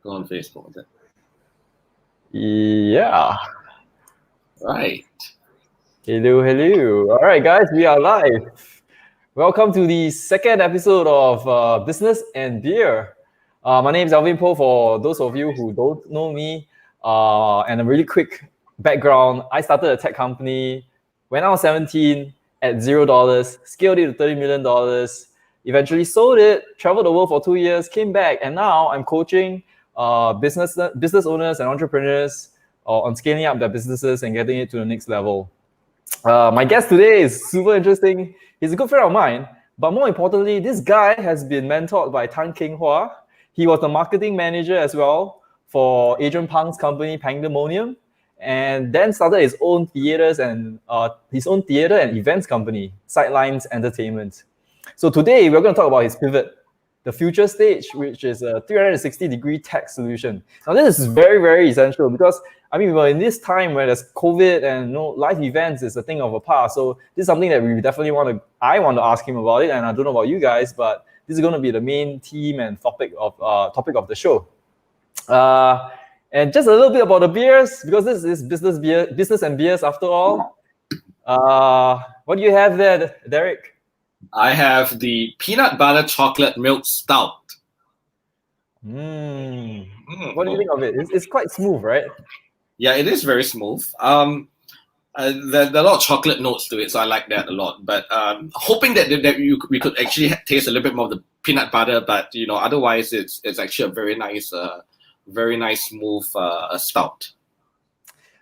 Go on Facebook. Is it? Yeah. Right. Hello. All right, guys, we are live. Welcome to the second episode of Business and Beer. My name is Alvin Poh, for those of you who don't know me. And a really quick background, I started a tech company when I was 17 at $0, scaled it to $30 million, eventually sold it, traveled the world for 2 years, came back, and now I'm coaching business owners and entrepreneurs on scaling up their businesses and getting it to the next level. My guest today is super interesting. He's a good friend of mine, but more importantly, this guy has been mentored by Tan Keng Hua. He was the marketing manager as well for Adrian Pang's company, Pandemonium, and then started his own theater and events company, Sidelines Entertainment. So today we're going to talk about his pivot, the future stage, which is a 360-degree tech solution. Now, this is very, very essential because, we're in this time where there's COVID and live events is a thing of the past. So this is something that we definitely I want to ask him about it, and I don't know about you guys, but this is going to be the main theme and topic of the show. And just a little bit about the beers, because this is business and beers after all. What do you have there, Derrick? I have the peanut butter chocolate milk stout. What do you think of it? It's quite smooth, right? Yeah, it is very smooth. There are a lot of chocolate notes to it, so I like that a lot. But hoping that we could actually taste a little bit more of the peanut butter, but otherwise it's actually a very nice smooth stout.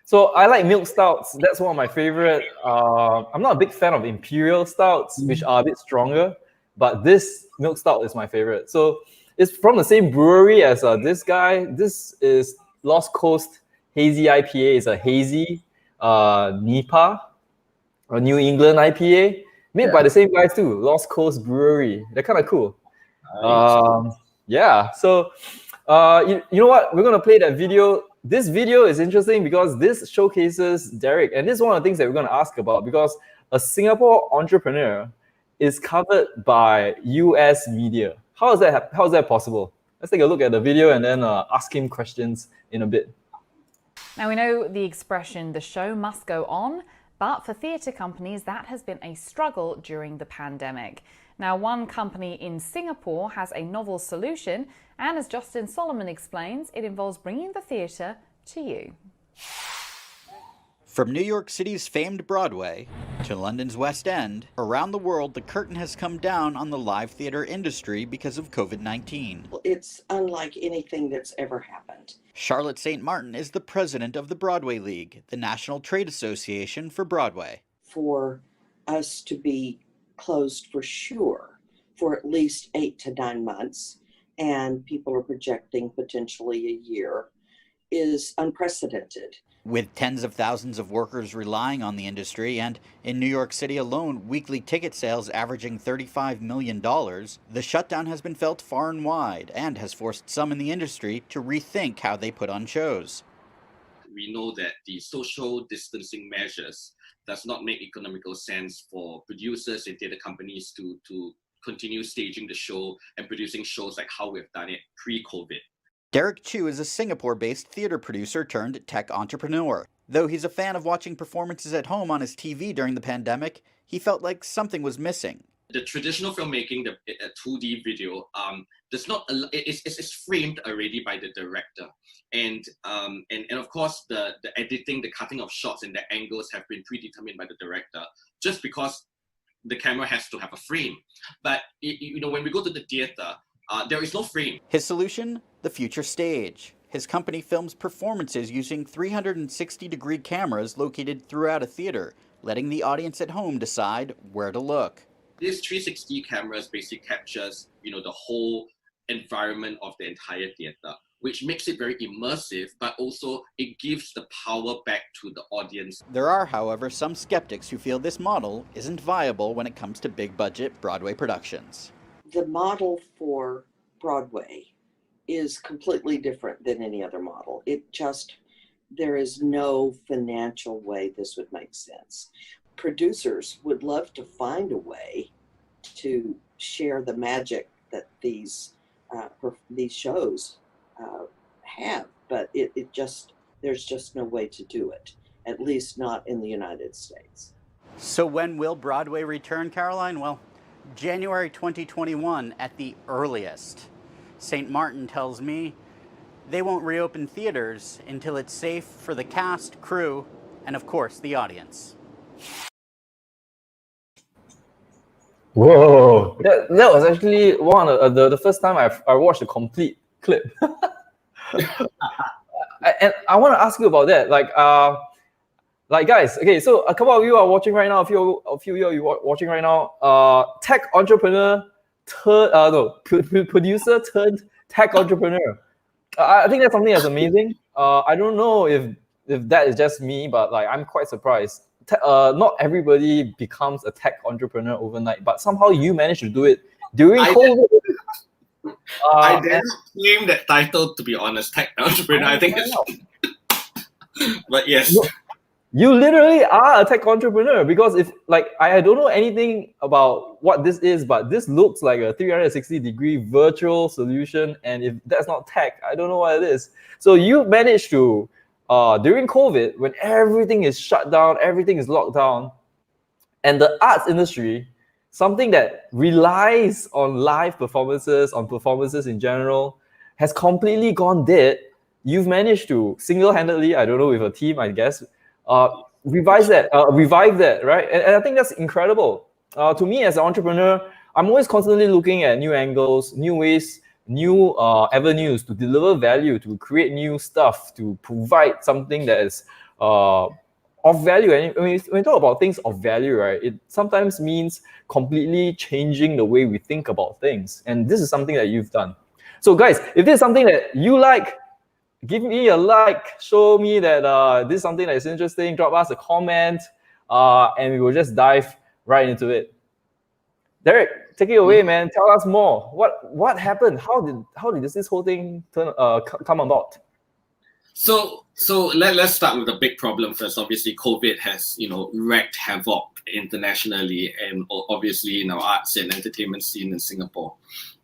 So I like milk stouts. That's one of my favorite. I'm not a big fan of imperial stouts, which are a bit stronger, but this milk stout is my favorite. So it's from the same brewery as this guy. This is Lost Coast Hazy IPA. It's a hazy NEPA, a New England IPA, made by the same guys too, Lost Coast Brewery. They're kind of cool. Yeah. So you know what? We're gonna play that video. This video is interesting because this showcases Derrick, and this is one of the things that we're going to ask about, because a Singapore entrepreneur is covered by US media. How is that possible? Let's take a look at the video and then ask him questions in a bit. Now, we know the expression, the show must go on, but for theatre companies, that has been a struggle during the pandemic. Now, one company in Singapore has a novel solution, and as Justin Solomon explains, it involves bringing the theatre to you. From New York City's famed Broadway to London's West End, around the world the curtain has come down on the live theatre industry because of COVID-19. It's unlike anything that's ever happened. Charlotte St. Martin is the president of the Broadway League, the national trade association for Broadway. For us to be closed for sure for at least 8 to 9 months, and people are projecting potentially a year, is unprecedented. With tens of thousands of workers relying on the industry, and in New York City alone, weekly ticket sales averaging $35 million, the shutdown has been felt far and wide and has forced some in the industry to rethink how they put on shows. We know that the social distancing measures does not make economical sense for producers and theatre companies to continue staging the show and producing shows like how we've done it pre-COVID. Derrick Chu is a Singapore-based theatre producer turned tech entrepreneur. Though he's a fan of watching performances at home on his TV during the pandemic, he felt like something was missing. The traditional filmmaking, the 2D video, it's framed already by the director, and of course the editing, the cutting of shots and the angles have been predetermined by the director, just because the camera has to have a frame. But when we go to the theater, there is no frame. His solution? The future stage. His company films performances using 360-degree cameras located throughout a theater, letting the audience at home decide where to look. These 360 cameras basically captures, the whole environment of the entire theater, which makes it very immersive, but also it gives the power back to the audience. There are, however, some skeptics who feel this model isn't viable when it comes to big-budget Broadway productions. The model for Broadway is completely different than any other model. There is no financial way this would make sense. Producers would love to find a way to share the magic that these shows have, but there's just no way to do it, at least not in the United States. So when will Broadway return, Caroline? Well, January 2021 at the earliest. St. Martin tells me they won't reopen theaters until it's safe for the cast, crew, and of course, the audience. Whoa, that was actually one of the first time I watched a complete clip. And I want to ask you about that. Like guys, okay, so a couple of you are watching right now. A few of you are watching right now. Tech entrepreneur producer turned tech entrepreneur. I think that's something that's amazing. I don't know if that is just me, but like I'm quite surprised. Not everybody becomes a tech entrepreneur overnight, but somehow you managed to do it during COVID. I didn't claim that title, to be honest, tech entrepreneur. I think it's... But yes. You literally are a tech entrepreneur, because if like I don't know anything about what this is, but this looks like a 360-degree virtual solution, and if that's not tech, I don't know what it is. So you managed to during COVID, when everything is shut down, everything is locked down, and the arts industry, something that relies on live performances, on performances in general, has completely gone dead. You've managed to single-handedly, I don't know, with a team, I guess, revive that, right? And I think that's incredible. To me, as an entrepreneur, I'm always constantly looking at new angles, new ways, new avenues to deliver value, to create new stuff, to provide something that is of value. And when we talk about things of value, right, it sometimes means completely changing the way we think about things. And this is something that you've done. So guys, if this is something that you like, give me a like, show me that this is something that is interesting, drop us a comment, and we will just dive right into it. Derrick, take it away, man. Tell us more. What happened? How did this whole thing come about? So let's start with the big problem first. Obviously, COVID has wreaked havoc internationally, and obviously in our arts and entertainment scene in Singapore.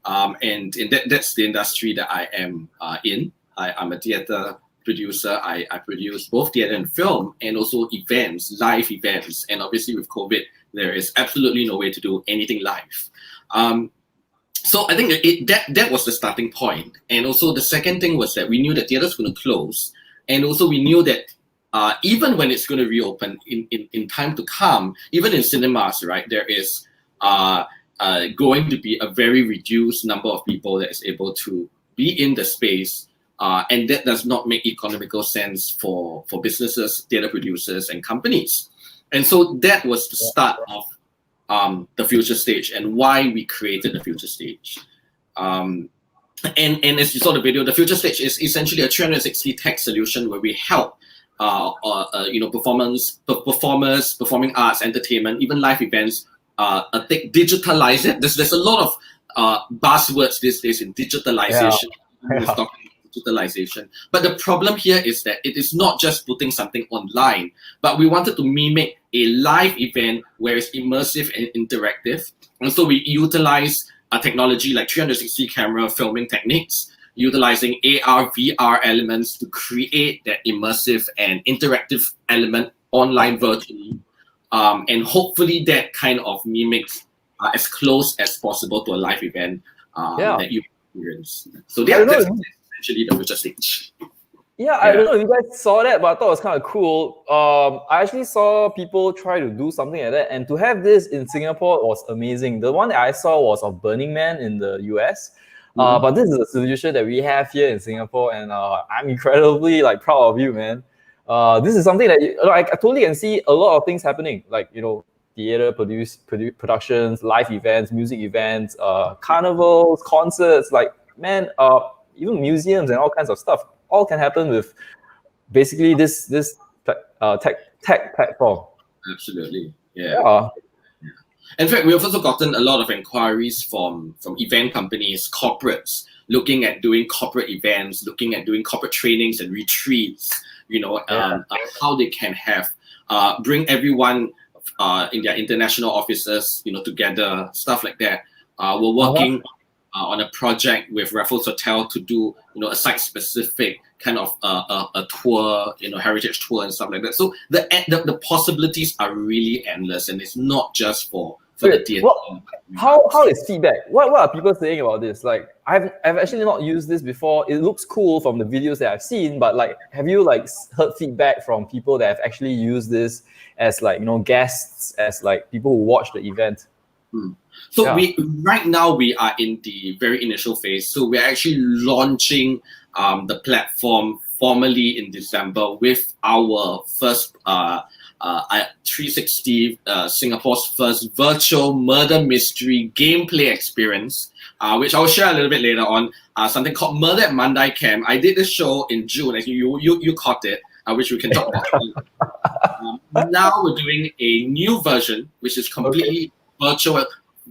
And that's the industry that I am in. I'm a theatre producer. I produce both theatre and film, and also events, live events. And obviously with COVID, there is absolutely no way to do anything live. So I think that was the starting point. And also the second thing was that we knew that theatre's going to close. And also we knew that even when it's going to reopen in time to come, even in cinemas, right, there is going to be a very reduced number of people that is able to be in the space. And that does not make economical sense for businesses, theatre producers, and companies. And so that was the start of the Future Stage and why we created the Future Stage. And as you saw the video, the Future Stage is essentially a 360 tech solution where we help performers, performing arts, entertainment, even live events, digitalize it. There's a lot of buzzwords these days in digitalization. Yeah. Digitalization. But the problem here is that it is not just putting something online, but we wanted to mimic a live event where it's immersive and interactive. And so we utilize a technology like 360 camera filming techniques, utilizing AR, VR elements to create that immersive and interactive element online virtually. And hopefully that kind of mimics as close as possible to a live event that you experience. So that's actually the Future Stage. Yeah, I don't know if you guys saw that, but I thought it was kind of cool. I actually saw people try to do something like that, and to have this in Singapore was amazing. The one that I saw was of Burning Man in the US, but this is a solution that we have here in Singapore, and I'm incredibly proud of you, man. This is something that I totally can see a lot of things happening, theater productions, live events, music events, carnivals, concerts, even museums and all kinds of stuff. All can happen with basically this tech platform. Absolutely, yeah. In fact, we've also gotten a lot of inquiries from event companies, corporates, looking at doing corporate events, looking at doing corporate trainings and retreats. How they can have bring everyone in their international offices, together, stuff like that. We're working on a project with Raffles Hotel to do, a site-specific kind of a tour, heritage tour and stuff like that. So the possibilities are really endless, and it's not just for the theatre. How is feedback? What are people saying about this? Like, I've actually not used this before. It looks cool from the videos that I've seen, but like, have you like heard feedback from people that have actually used this as like, guests, as like people who watch the event? So right now we are in the very initial phase. So we're actually launching the platform formally in December with our first 360 Singapore's first virtual murder mystery gameplay experience, which I'll share a little bit later on. Something called Murder at Mandai Camp. I did this show in June. I think you caught it, which we can talk about. Now we're doing a new version, which is completely virtual,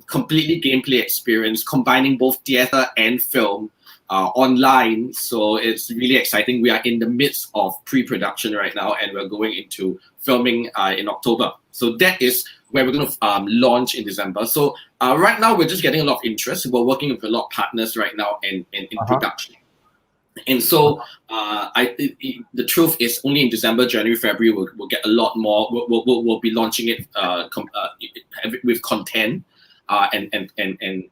completely gameplay experience, combining both theater and film online. So it's really exciting. We are in the midst of pre-production right now, and we're going into filming in October. So that is where we're going to launch in December. So right now we're just getting a lot of interest. We're working with a lot of partners right now in production. And so the truth is, only in December, January, February, we'll get a lot more. We'll be launching it with content and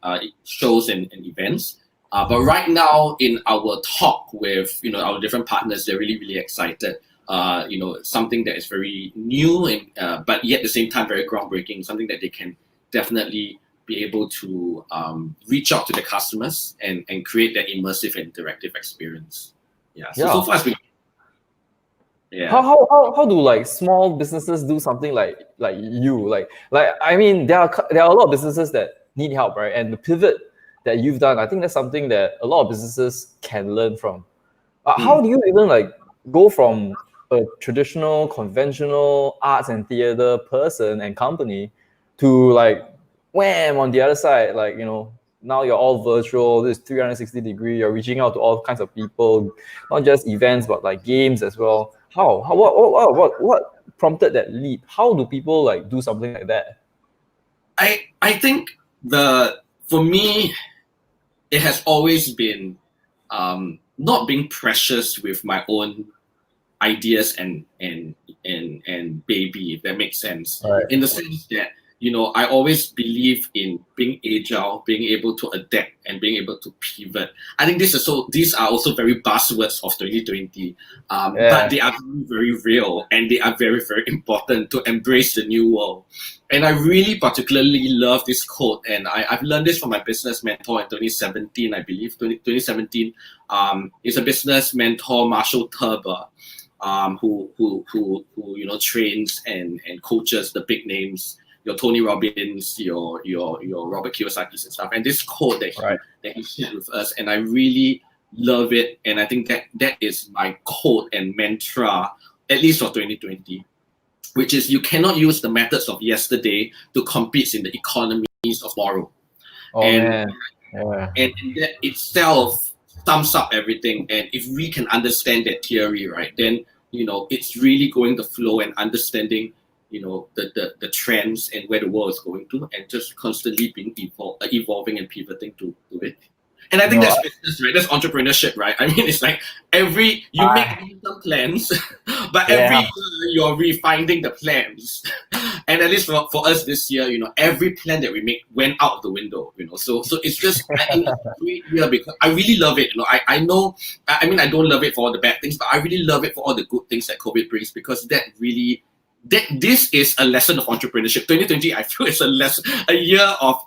shows and events. But right now, in our talk with our different partners, they're really, really excited. Something that is very new and but yet at the same time very groundbreaking. Something that they can definitely be able to reach out to the customers and create that immersive and interactive experience. So far it's been. How do like small businesses do something like you like I mean there are a lot of businesses that need help, right? And the pivot that you've done, I think that's something that a lot of businesses can learn from. How do you even like go from a traditional conventional arts and theater person and company to like wham on the other side, like now you're all virtual, this 360 degree, you're reaching out to all kinds of people, not just events but like games as well. What prompted that leap? How do people like do something like that? I think for me, it has always been not being precious with my own ideas and baby, if that makes sense. Right. In the sense that I always believe in being agile, being able to adapt, and being able to pivot. I think these are also very buzzwords of 2020, but they are very, very real, and they are very, very important to embrace the new world. And I really particularly love this quote, and I've learned this from my business mentor in 2017, I believe. 2017, it's a business mentor, Marshall Turber, who trains and coaches the big names, your Tony Robbins, your Robert Kiyosaki's and stuff. And this quote that he shared with us, and I really love it. And I think that is my quote and mantra, at least for 2020, which is you cannot use the methods of yesterday to compete in the economies of tomorrow. And that itself sums up everything. And if we can understand that theory, right, then it's really going to flow and understanding the trends and where the world is going to, and just constantly being evolving and pivoting to it. And I think that's business, right? That's entrepreneurship, right? I mean, it's like you make some plans, but every year you're refining the plans. And at least for us this year, every plan that we make went out of the window, So it's just because I really love it. I know, I mean, I don't love it for all the bad things, but I really love it for all the good things that COVID brings, because this is a lesson of entrepreneurship. 2020, I feel it's a year of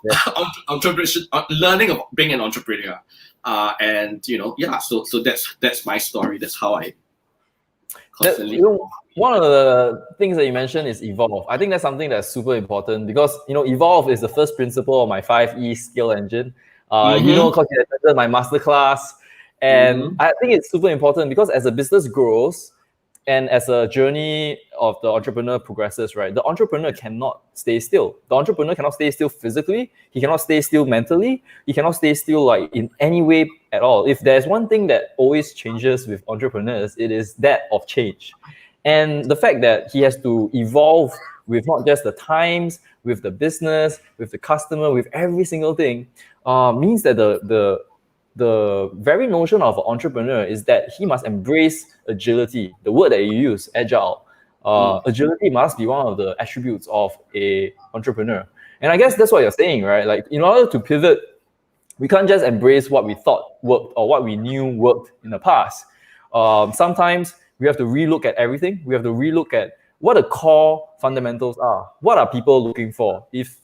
entrepreneurship, learning of being an entrepreneur. So that's my story. That's how I constantly. One of the things that you mentioned is evolve. I think that's something that's super important, because evolve is the first principle of my 5E skill engine. Because you attended my masterclass, and I think it's super important because as a business grows, and as a journey of the entrepreneur progresses, right, the entrepreneur cannot stay still. The entrepreneur cannot stay still physically. He cannot stay still mentally. He cannot stay still like in any way at all. If there's one thing that always changes with entrepreneurs, it is that of change. And the fact that he has to evolve with not just the times, with the business, with the customer, with every single thing, means that the very notion of an entrepreneur is that he must embrace agility, the word that you use, agile. Agility must be one of the attributes of a entrepreneur. And I guess that's what you're saying, right? Like, in order to pivot, we can't just embrace what we thought worked or what we knew worked in the past. Sometimes we have to relook at everything. We have to relook at what the core fundamentals are. What are people looking for? If,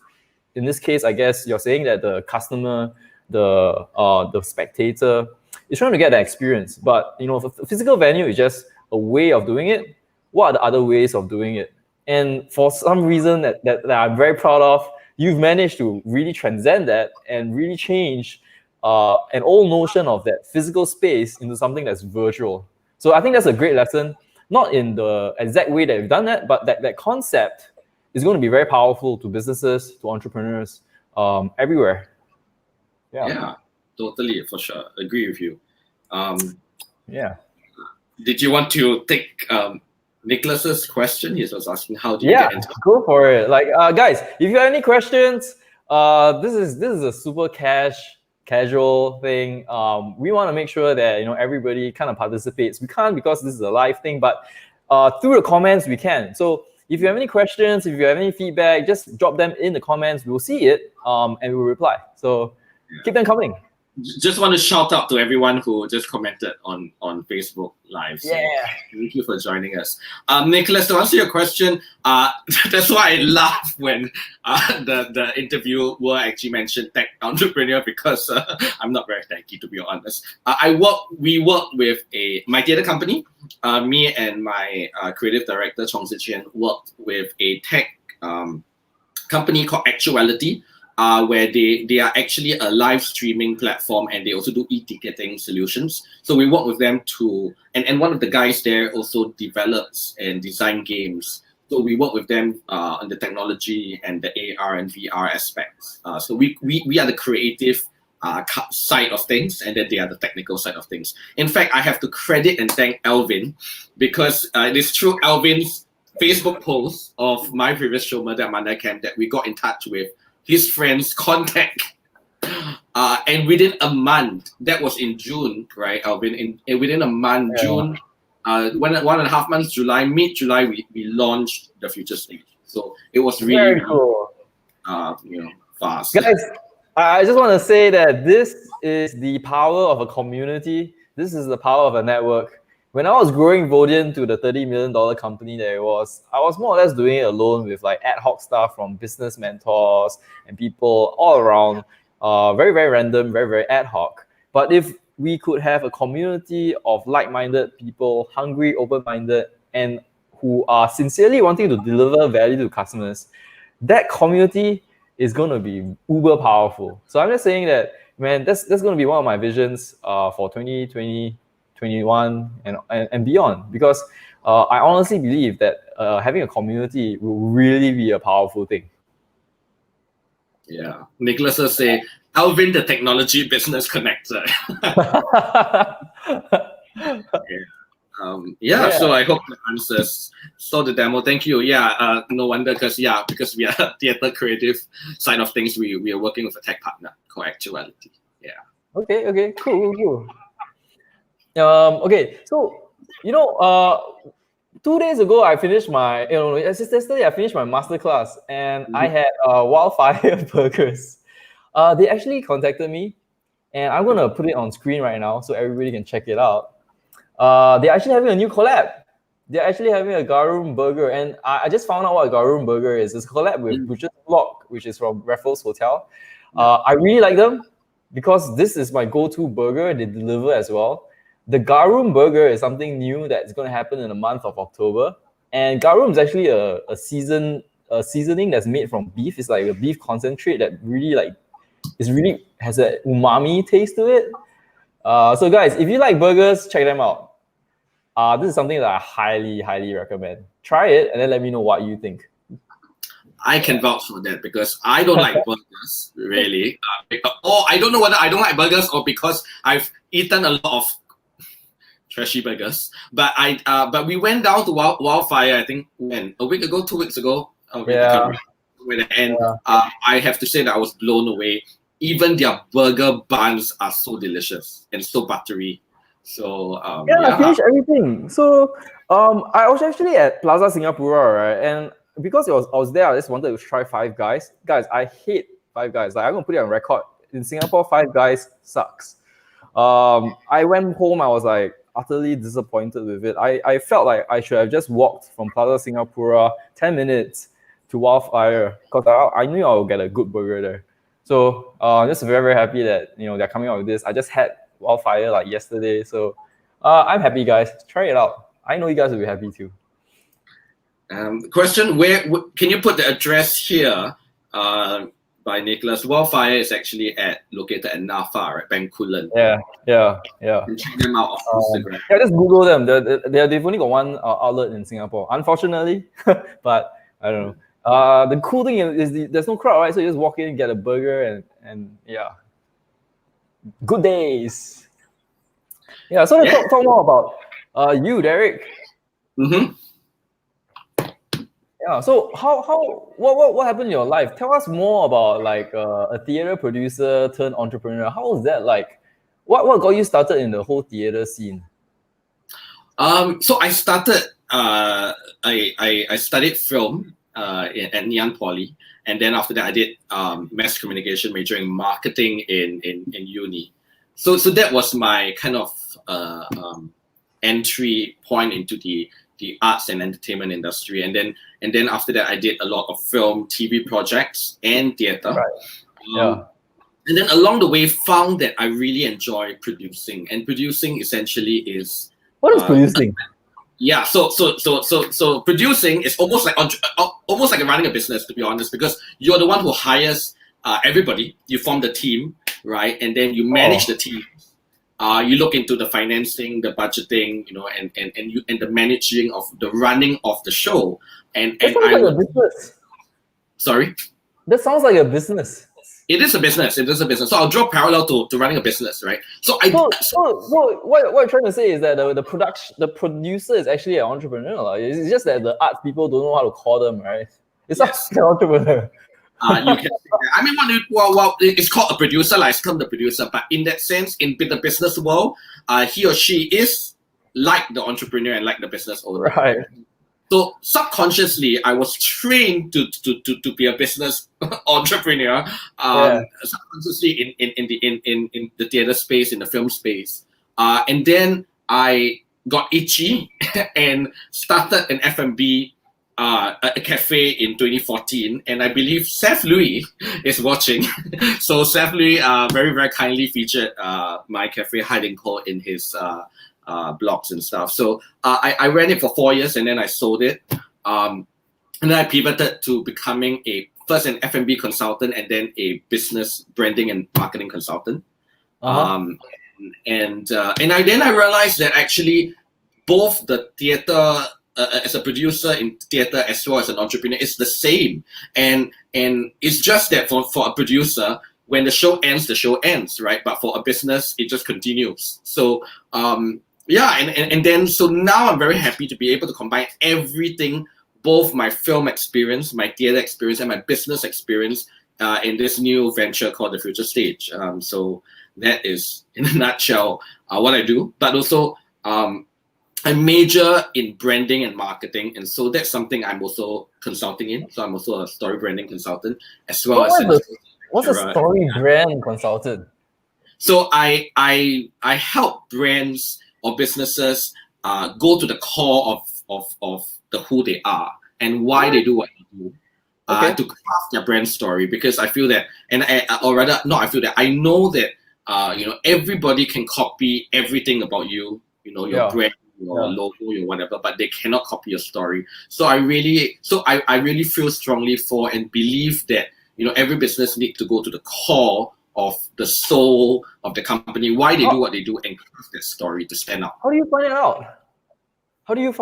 in this case, I guess you're saying that the customer, the spectator is trying to get that experience. But, you know, the physical venue is just a way of doing it. What are the other ways of doing it? And for some reason that I'm very proud of, you've managed to really transcend that and really change an old notion of that physical space into something that's virtual. So I think that's a great lesson, not in the exact way that you've done that, but that concept is going to be very powerful to businesses, to entrepreneurs, everywhere. Yeah, totally, for sure. Agree with you. Yeah. Did you want to take Nicholas's question? He was asking, how do you get into it? Go for it. Like, guys, if you have any questions, this is a super casual thing. We want to make sure that, you know, everybody kind of participates. We can't because this is a live thing, but through the comments we can. So if you have any questions, if you have any feedback, just drop them in the comments. We'll see it and we'll reply. So keep them coming. Just want to shout out to everyone who just commented on Facebook Live. So thank you for joining us. Nicholas, to answer your question, that's why I laugh when the interviewer actually mentioned tech entrepreneur, because I'm not very techy, to be honest. We work with my theater company. Me and my creative director, Chong Ziqian, worked with a tech company called Actuality, where they are actually a live streaming platform, and they also do e-ticketing solutions. So we work with them and one of the guys there also develops and design games. So we work with them on the technology and the AR and VR aspects. So we are the creative side of things, and then they are the technical side of things. In fact, I have to credit and thank Alvin, because it is through Alvin's Facebook post of my previous show, Murder at Mandai Camp, that we got in touch with his friend's contact, and within a month, that was in June, right, Alvin? Within a month, June, 1.5 months, July, mid-July, we launched the Future Stage. So it was really, very cool. Fast. Guys, I just want to say that this is the power of a community. This is the power of a network. When I was growing Vodian to the $30 million company that it was, I was more or less doing it alone with like ad hoc stuff from business mentors and people all around, very, very random, very, very ad hoc. But if we could have a community of like-minded people, hungry, open-minded, and who are sincerely wanting to deliver value to customers, that community is going to be uber powerful. So I'm just saying that, man, that's going to be one of my visions for 2020, 21 and beyond, because I honestly believe that having a community will really be a powerful thing. Yeah, Nicholas will say, Alvin, the technology business connector. So I hope that answers. So the demo, thank you. No wonder, because we are theater creative side of things. We are working with a tech partner called Actuality. Yeah. Okay, cool. Okay, so 2 days ago I finished my yesterday I finished my masterclass, and I had Wildfire Burgers. They actually contacted me, and I'm gonna put it on screen right now so everybody can check it out. They're actually having a new collab. They're actually having a Garum Burger, and I just found out what a Garum Burger is. It's a collab with Butcher's Block, which is from Raffles Hotel. I really like them because this is my go-to burger. They deliver as well. The Garum Burger is something new that's going to happen in the month of October. And Garum is actually a seasoning that's made from beef. It's like a beef concentrate that really has a umami taste to it. So guys, if you like burgers, check them out. This is something that I highly, highly recommend. Try it and then let me know what you think. I can vouch for that, because I don't like burgers, really. I don't know whether I don't like burgers or because I've eaten a lot of trashy burgers. But we went down to Wildfire, I think, a week ago, 2 weeks ago. And I have to say that I was blown away. even their burger buns are so delicious and so buttery. So I finished everything. So I was actually at Plaza Singapura, right? And because I was there, I just wanted to try Five Guys. Guys, I hate Five Guys. Like, I'm gonna put it on record. In Singapore, Five Guys sucks. I went home, I was like utterly disappointed with it. I felt like I should have just walked from Plaza Singapura 10 minutes to Wildfire, because I knew I would get a good burger there. So just very, very happy that they're coming out with this. I just had Wildfire like yesterday, so I'm happy, guys. Try it out. I know you guys will be happy too. Question: Where can you put the address here? By Nicholas. Wildfire is actually located at Nafa, right? Bencoolen. Yeah. You can check them out on Instagram. Yeah, just Google them. They've only got one outlet in Singapore, unfortunately. But I don't know. The cool thing is there's no crowd, right? So you just walk in, get a burger, and yeah, good days. Yeah. So let's talk more about you, Derrick. Mm-hmm. Yeah. So what happened in your life? Tell us more about like a theater producer turned entrepreneur. How was that like? What got you started in the whole theater scene? So I started. I studied film at Ngee Poly, and then after that I did mass communication, majoring in marketing in uni. So that was my kind of entry point into the arts and entertainment industry, and then after that I did a lot of film, TV projects, and theater. Right. And then along the way found that I really enjoy producing, and producing essentially is what is producing? Yeah, so producing is almost like running a business, to be honest, because you're the one who hires everybody. You form the team, right, and then you manage the team. You look into the financing, the budgeting, and the managing of the running of the show. And that sounds like a business. Sorry? That sounds like a business. It is a business. So I'll draw parallel to running a business, right? So what I'm trying to say is that the producer is actually an entrepreneur. Like. It's just that the arts people don't know how to call them, right? It's not an entrepreneur. You can say that. I mean, well, it's called a producer, like it's called the producer, but in that sense, in the business world, he or she is like the entrepreneur and like the business owner. Right. So subconsciously, I was trained to be a business entrepreneur. Subconsciously in the theater space, in the film space, and then I got itchy and started an F&B. A cafe in 2014, and I believe Seth Louis is watching. So Seth Louis very, very kindly featured my cafe Hide and Call in his blogs and stuff. So I ran it for 4 years, and then I sold it. And then I pivoted to becoming first an F&B consultant, and then a business branding and marketing consultant. And I realized that actually both the theater as a producer in theater as well as an entrepreneur, it's the same. And it's just that for a producer, when the show ends, right? But for a business, it just continues. So and then now I'm very happy to be able to combine everything, both my film experience, my theater experience, and my business experience in this new venture called The Future Stage. So that is, in a nutshell, what I do. But also, I major in branding and marketing, and so that's something I'm also consulting in. So I'm also a story branding consultant, as well as what's a story brand consultant? So I help brands or businesses go to the core of who they are and why they do what they do, to craft their brand story. Because I feel that, I know that everybody can copy everything about you, your brand, your logo, your whatever, but they cannot copy your story. So I really feel strongly for and believe that every business needs to go to the core of the soul of the company, why they do what they do, and craft that story to stand out. How do you find it out? How do you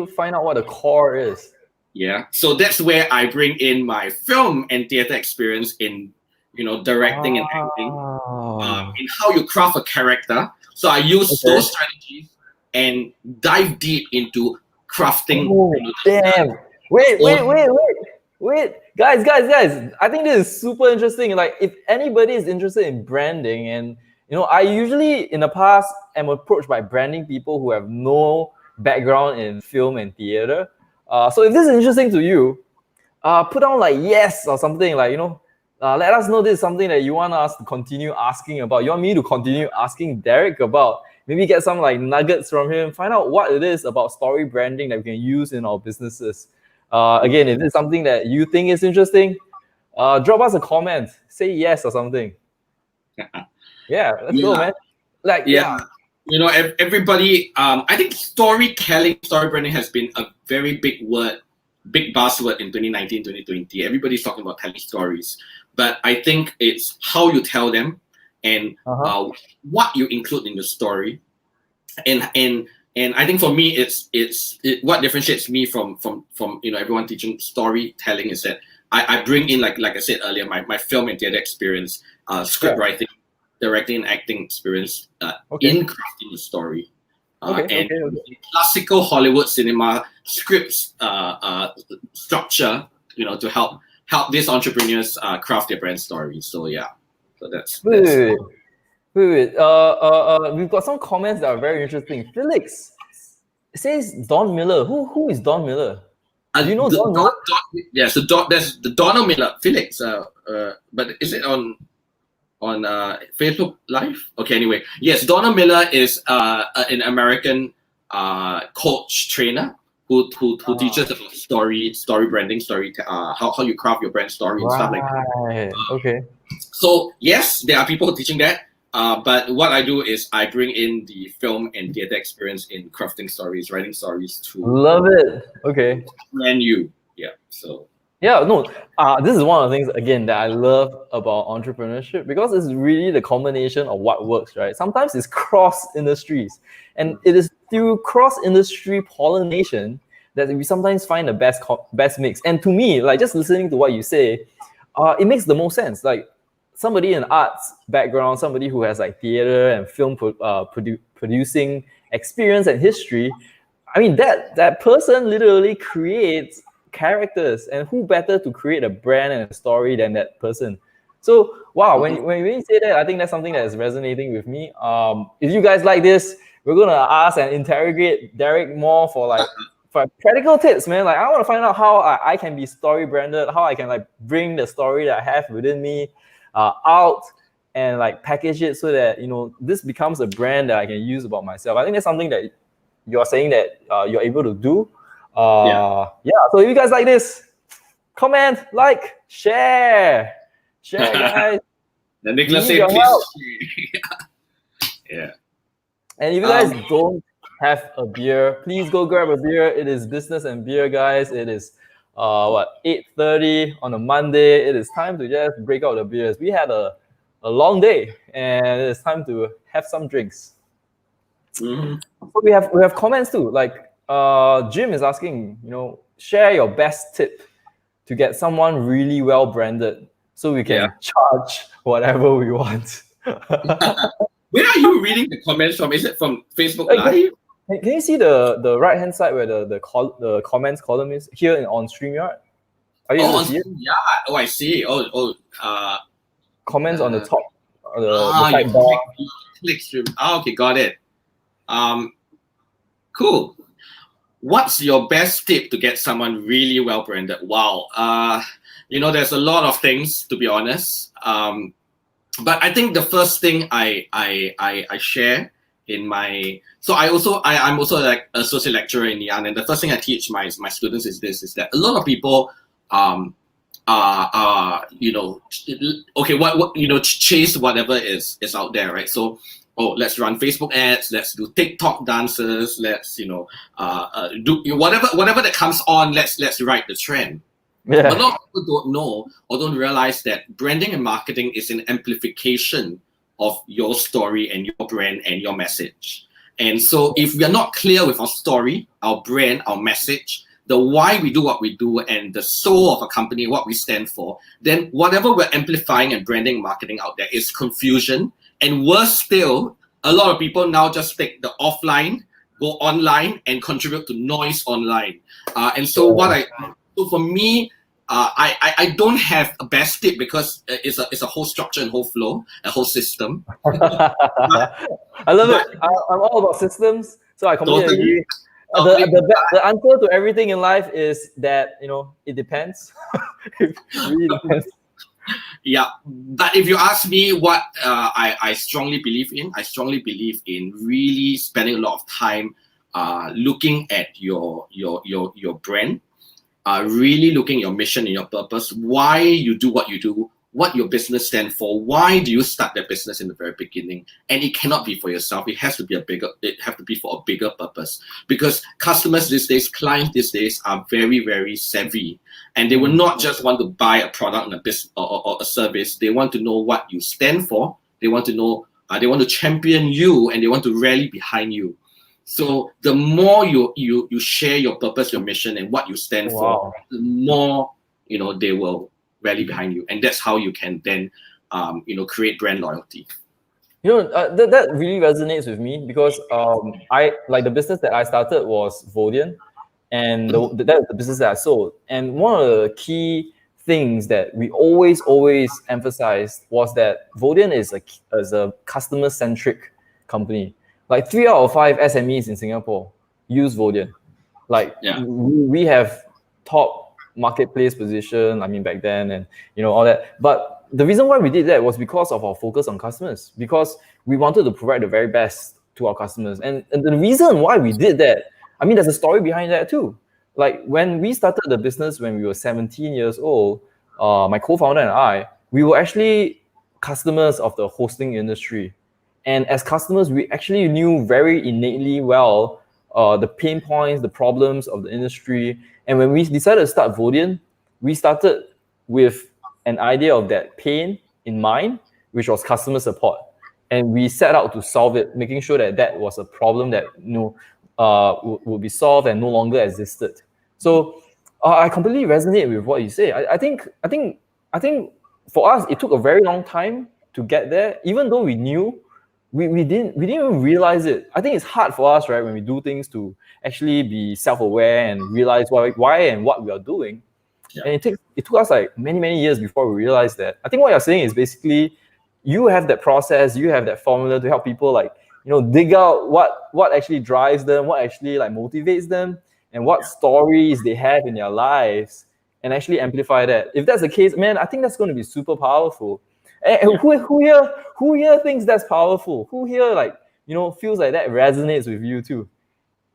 find out what the core is? Yeah, so that's where I bring in my film and theater experience in directing and acting, in how you craft a character. So I use those strategies and dive deep into crafting. Oh, damn! Wait! Wait, guys, I think this is super interesting. Like, if anybody is interested in branding, and I usually in the past am approached by branding people who have no background in film and theater. So if this is interesting to you, put down like yes or something, like, let us know this is something that you want us to continue asking about. You want me to continue asking Derrick about, maybe get some like nuggets from him, find out what it is about story branding that we can use in our businesses. Again, if this is something that you think is interesting, drop us a comment, say yes or something. Yeah, let's go, man. Like, yeah. Everybody, I think storytelling, story branding has been a very big buzzword in 2019, 2020. Everybody's talking about telling stories, but I think it's how you tell them and what you include in the story. And I think for me, it's what differentiates me from everyone teaching storytelling is that I bring in, like I said earlier, my film and theater experience, script writing, directing and acting experience in crafting the story. Classical Hollywood cinema scripts structure, to help these entrepreneurs craft their brand stories. So yeah, so that's Wait. We've got some comments that are very interesting. Felix says Don Miller. Who is Don Miller? Do you know Don Miller? Yeah, so there's the Donald Miller, Felix. But is it on Facebook Live? Okay, anyway, yes, Donald Miller is an American coach trainer who teaches about story branding, how you craft your brand story and stuff like that. Okay. So yes, there are people teaching that. But what I do is I bring in the film and theater experience in crafting stories, writing stories to love it. Okay. Brand new. Yeah. So. Yeah, no, this is one of the things, again, that I love about entrepreneurship, because it's really the combination of what works, right? Sometimes it's cross industries, and it is through cross industry pollination that we sometimes find the best mix. And to me, like, just listening to what you say, it makes the most sense. Like, somebody in arts background, somebody who has like theater and film producing experience and history, I mean, that person literally creates characters, and who better to create a brand and a story than that person? So wow, when you say that, I think that's something that is resonating with me. If you guys like this, we're gonna ask and interrogate Derrick more for practical tips, man. Like, I want to find out how I can be story branded, how I can like bring the story that I have within me out and like package it so that this becomes a brand that I can use about myself. I think that's something that you're saying that you're able to do. So if you guys like this, comment, like, share, guys. The Nicholas said, yeah. And if you guys don't have a beer, please go grab a beer. It is Business and Beer, guys. It is 8:30 on a Monday. It is time to just break out the beers. We had a long day, and it is time to have some drinks. So we have comments too. Like, Jim is asking, share your best tip to get someone really well branded so we can charge whatever we want. Where are you reading the comments from? Is it from Facebook Live? Can you see the right hand side where the comments column is here on StreamYard? Are you able to see it? Yeah. Oh, I see. Comments on the top. The bar. Click stream. Okay, got it. Cool. What's your best tip to get someone really well branded? Wow. There's a lot of things, to be honest. But I think the first thing I share in my, I'm also like associate lecturer in Yan, and the first thing I teach my students is that a lot of people chase whatever is out there, right? So let's run Facebook ads, let's do TikTok dances, let's do whatever that comes on, let's ride the trend. Yeah. A lot of people don't know or don't realize that branding and marketing is an amplification of your story and your brand and your message. And so if we are not clear with our story, our brand, our message, the why we do what we do, and the soul of a company, what we stand for, then whatever we're amplifying and branding and marketing out there is confusion. And worse still, a lot of people now just take the offline, go online, and contribute to noise online. So for me, I don't have a best tip because it's a whole structure and whole flow, a whole system. I love it. I'm all about systems, so I completely Totally. agree. The answer to everything in life is that, it depends. It really depends. Yeah, but if you ask me what I strongly believe in, I strongly believe in really spending a lot of time looking at your brand, really looking at your mission and your purpose, why you do what you do, what your business stands for, why do you start that business in the very beginning. And it cannot be for yourself. It has to be for a bigger purpose, because customers these days, clients these days are very, very savvy, and they will not just want to buy a product and a business or a service. They want to know what you stand for. They want to know, they want to champion you, and they want to rally behind you. So the more you share your purpose, your mission, and what you stand for, the more they will rally behind you, and that's how you can then create brand loyalty. That really resonates with me, because I like the business that I started was Vodian, and that's the business that I sold. And one of the key things that we always emphasized was that Vodian is a customer centric company. Like 3 out of 5 SMEs in Singapore use Vodian. Like we have top marketplace position, I mean, back then, and all that. But the reason why we did that was because of our focus on customers, because we wanted to provide the very best to our customers. And the reason why we did that, I mean, there's a story behind that too. Like when we started the business when we were 17 years old, my co-founder and I, we were actually customers of the hosting industry. And as customers, we actually knew very innately well the pain points, the problems of the industry. And when we decided to start Vodian, we started with an idea of that pain in mind, which was customer support. And we set out to solve it, making sure that that was a problem that would be solved and no longer existed. So I completely resonate with what you say. I think for us, it took a very long time to get there, even though we knew. We didn't even realize it. I think it's hard for us, right, when we do things, to actually be self-aware and realize why and what we are doing. Yeah. And it took us like many years before we realized that. I think what you're saying is basically you have that process, you have that formula to help people dig out what actually drives them, what actually motivates them, and what stories they have in their lives, and actually amplify that. If that's the case, man, I think that's going to be super powerful. And who here thinks that's powerful? Who here feels like that resonates with you too?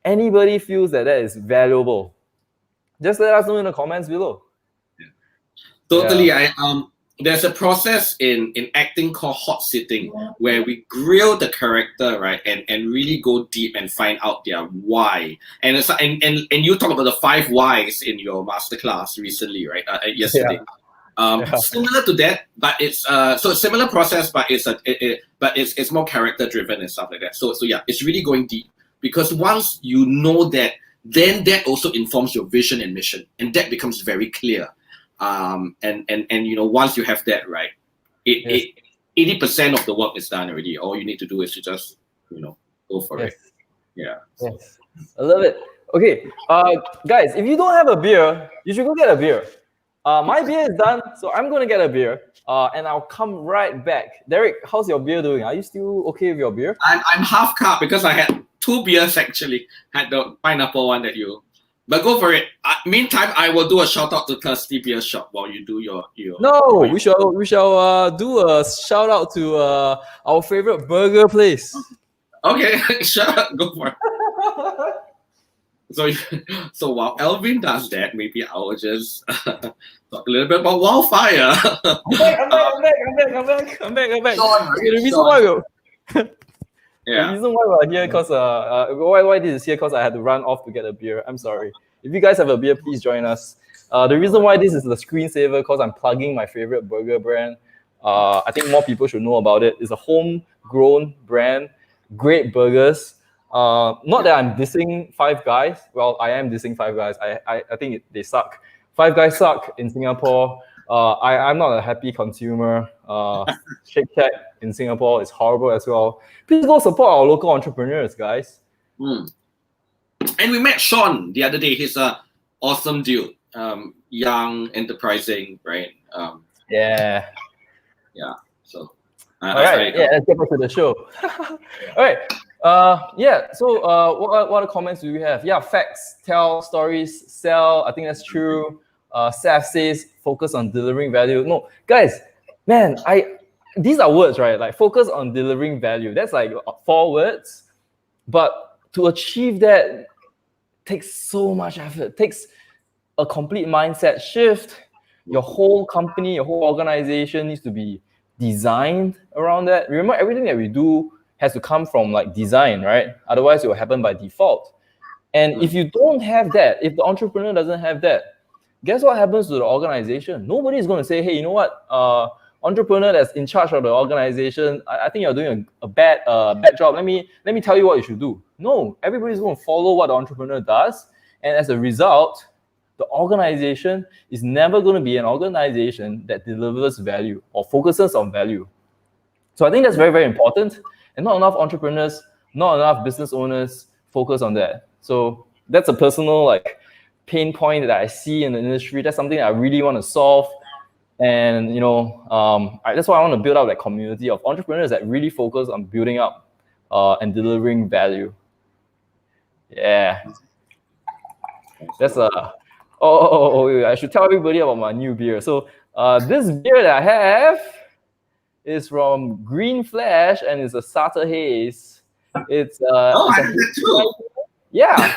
Anybody feels that is valuable? Just let us know in the comments below. Yeah. Totally. Yeah. There's a process in acting called hot sitting, where we grill the character, right, and really go deep and find out their why. And you talk about the 5 whys in your masterclass recently, right? Yesterday. Yeah. Similar to that, but it's so similar process, but it's more character driven and stuff like that. So yeah, it's really going deep, because once you know that, then that also informs your vision and mission, and that becomes very clear. And once you have that right, 80% of the work is done already. All you need to do is to just go for it. Yeah. Yes. I love it. Okay, guys, if you don't have a beer, you should go get a beer. My beer is done, so I'm going to get a beer, and I'll come right back. Derrick, how's your beer doing? Are you still okay with your beer? I'm half cup, because I had 2 beers actually. Had the pineapple one but go for it. Meantime, I will do a shout out to Thirsty Beer Shop while you do your. No, we shall do a shout out to our favorite burger place. Okay, sure, go for it. So while Elvin does that, maybe I will just talk a little bit about Wildfire. I'm back. Okay, the reason why the reason why we're here, because why this is here, because I had to run off to get a beer. I'm sorry. If you guys have a beer, please join us. The reason why this is the screensaver, because I'm plugging my favorite burger brand. I think more people should know about it. It's a homegrown brand, great burgers. Not that I'm dissing Five Guys. Well, I am dissing Five Guys. I think they suck. Five Guys suck in Singapore. I'm not a happy consumer. Shake Shack in Singapore is horrible as well. Please go support our local entrepreneurs, guys. And we met Sean the other day. He's an awesome dude. young, enterprising, right? Yeah. Yeah. So. All right. Yeah, let's get back to the show. All right. Yeah. So, what other comments do we have? Yeah, facts, tell stories, sell. I think that's true. Saf says focus on delivering value. No, guys, man, these are words, right? Like focus on delivering value. That's like 4 words, but to achieve that takes so much effort. Takes a complete mindset shift. Your whole company, your whole organization needs to be designed around that. Remember, everything that we do has to come from like design, right? Otherwise, it will happen by default. And if you don't have that, if the entrepreneur doesn't have that, guess what happens to the organization? Nobody is going to say, hey, you know what? Entrepreneur that's in charge of the organization, I think you're doing a bad job. Let me tell you what you should do. No, everybody's going to follow what the entrepreneur does. And as a result, the organization is never going to be an organization that delivers value or focuses on value. So I think that's very, very important. And not enough entrepreneurs, not enough business owners focus on that. So that's a personal like pain point that I see in the industry. That's something I really want to solve. And that's why I want to build up that community of entrepreneurs that really focus on building up and delivering value. Yeah. That's I should tell everybody about my new beer. So this beer that I have is from Green Flash and it's a Starter Haze. It's I have that too. Yeah.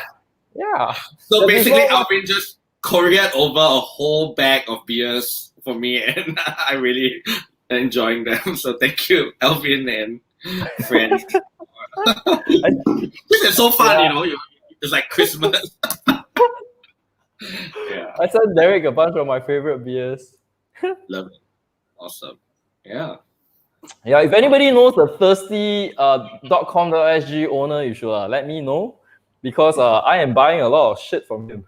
So basically, Alvin just couriered over a whole bag of beers for me, and I really enjoying them. So thank you, Alvin and friends. It's so fun, It's like Christmas. Yeah. I sent Derrick a bunch of my favorite beers. Love it. Awesome. Yeah. Yeah, if anybody knows the thirsty.com.sg owner, you should let me know because I am buying a lot of shit from him.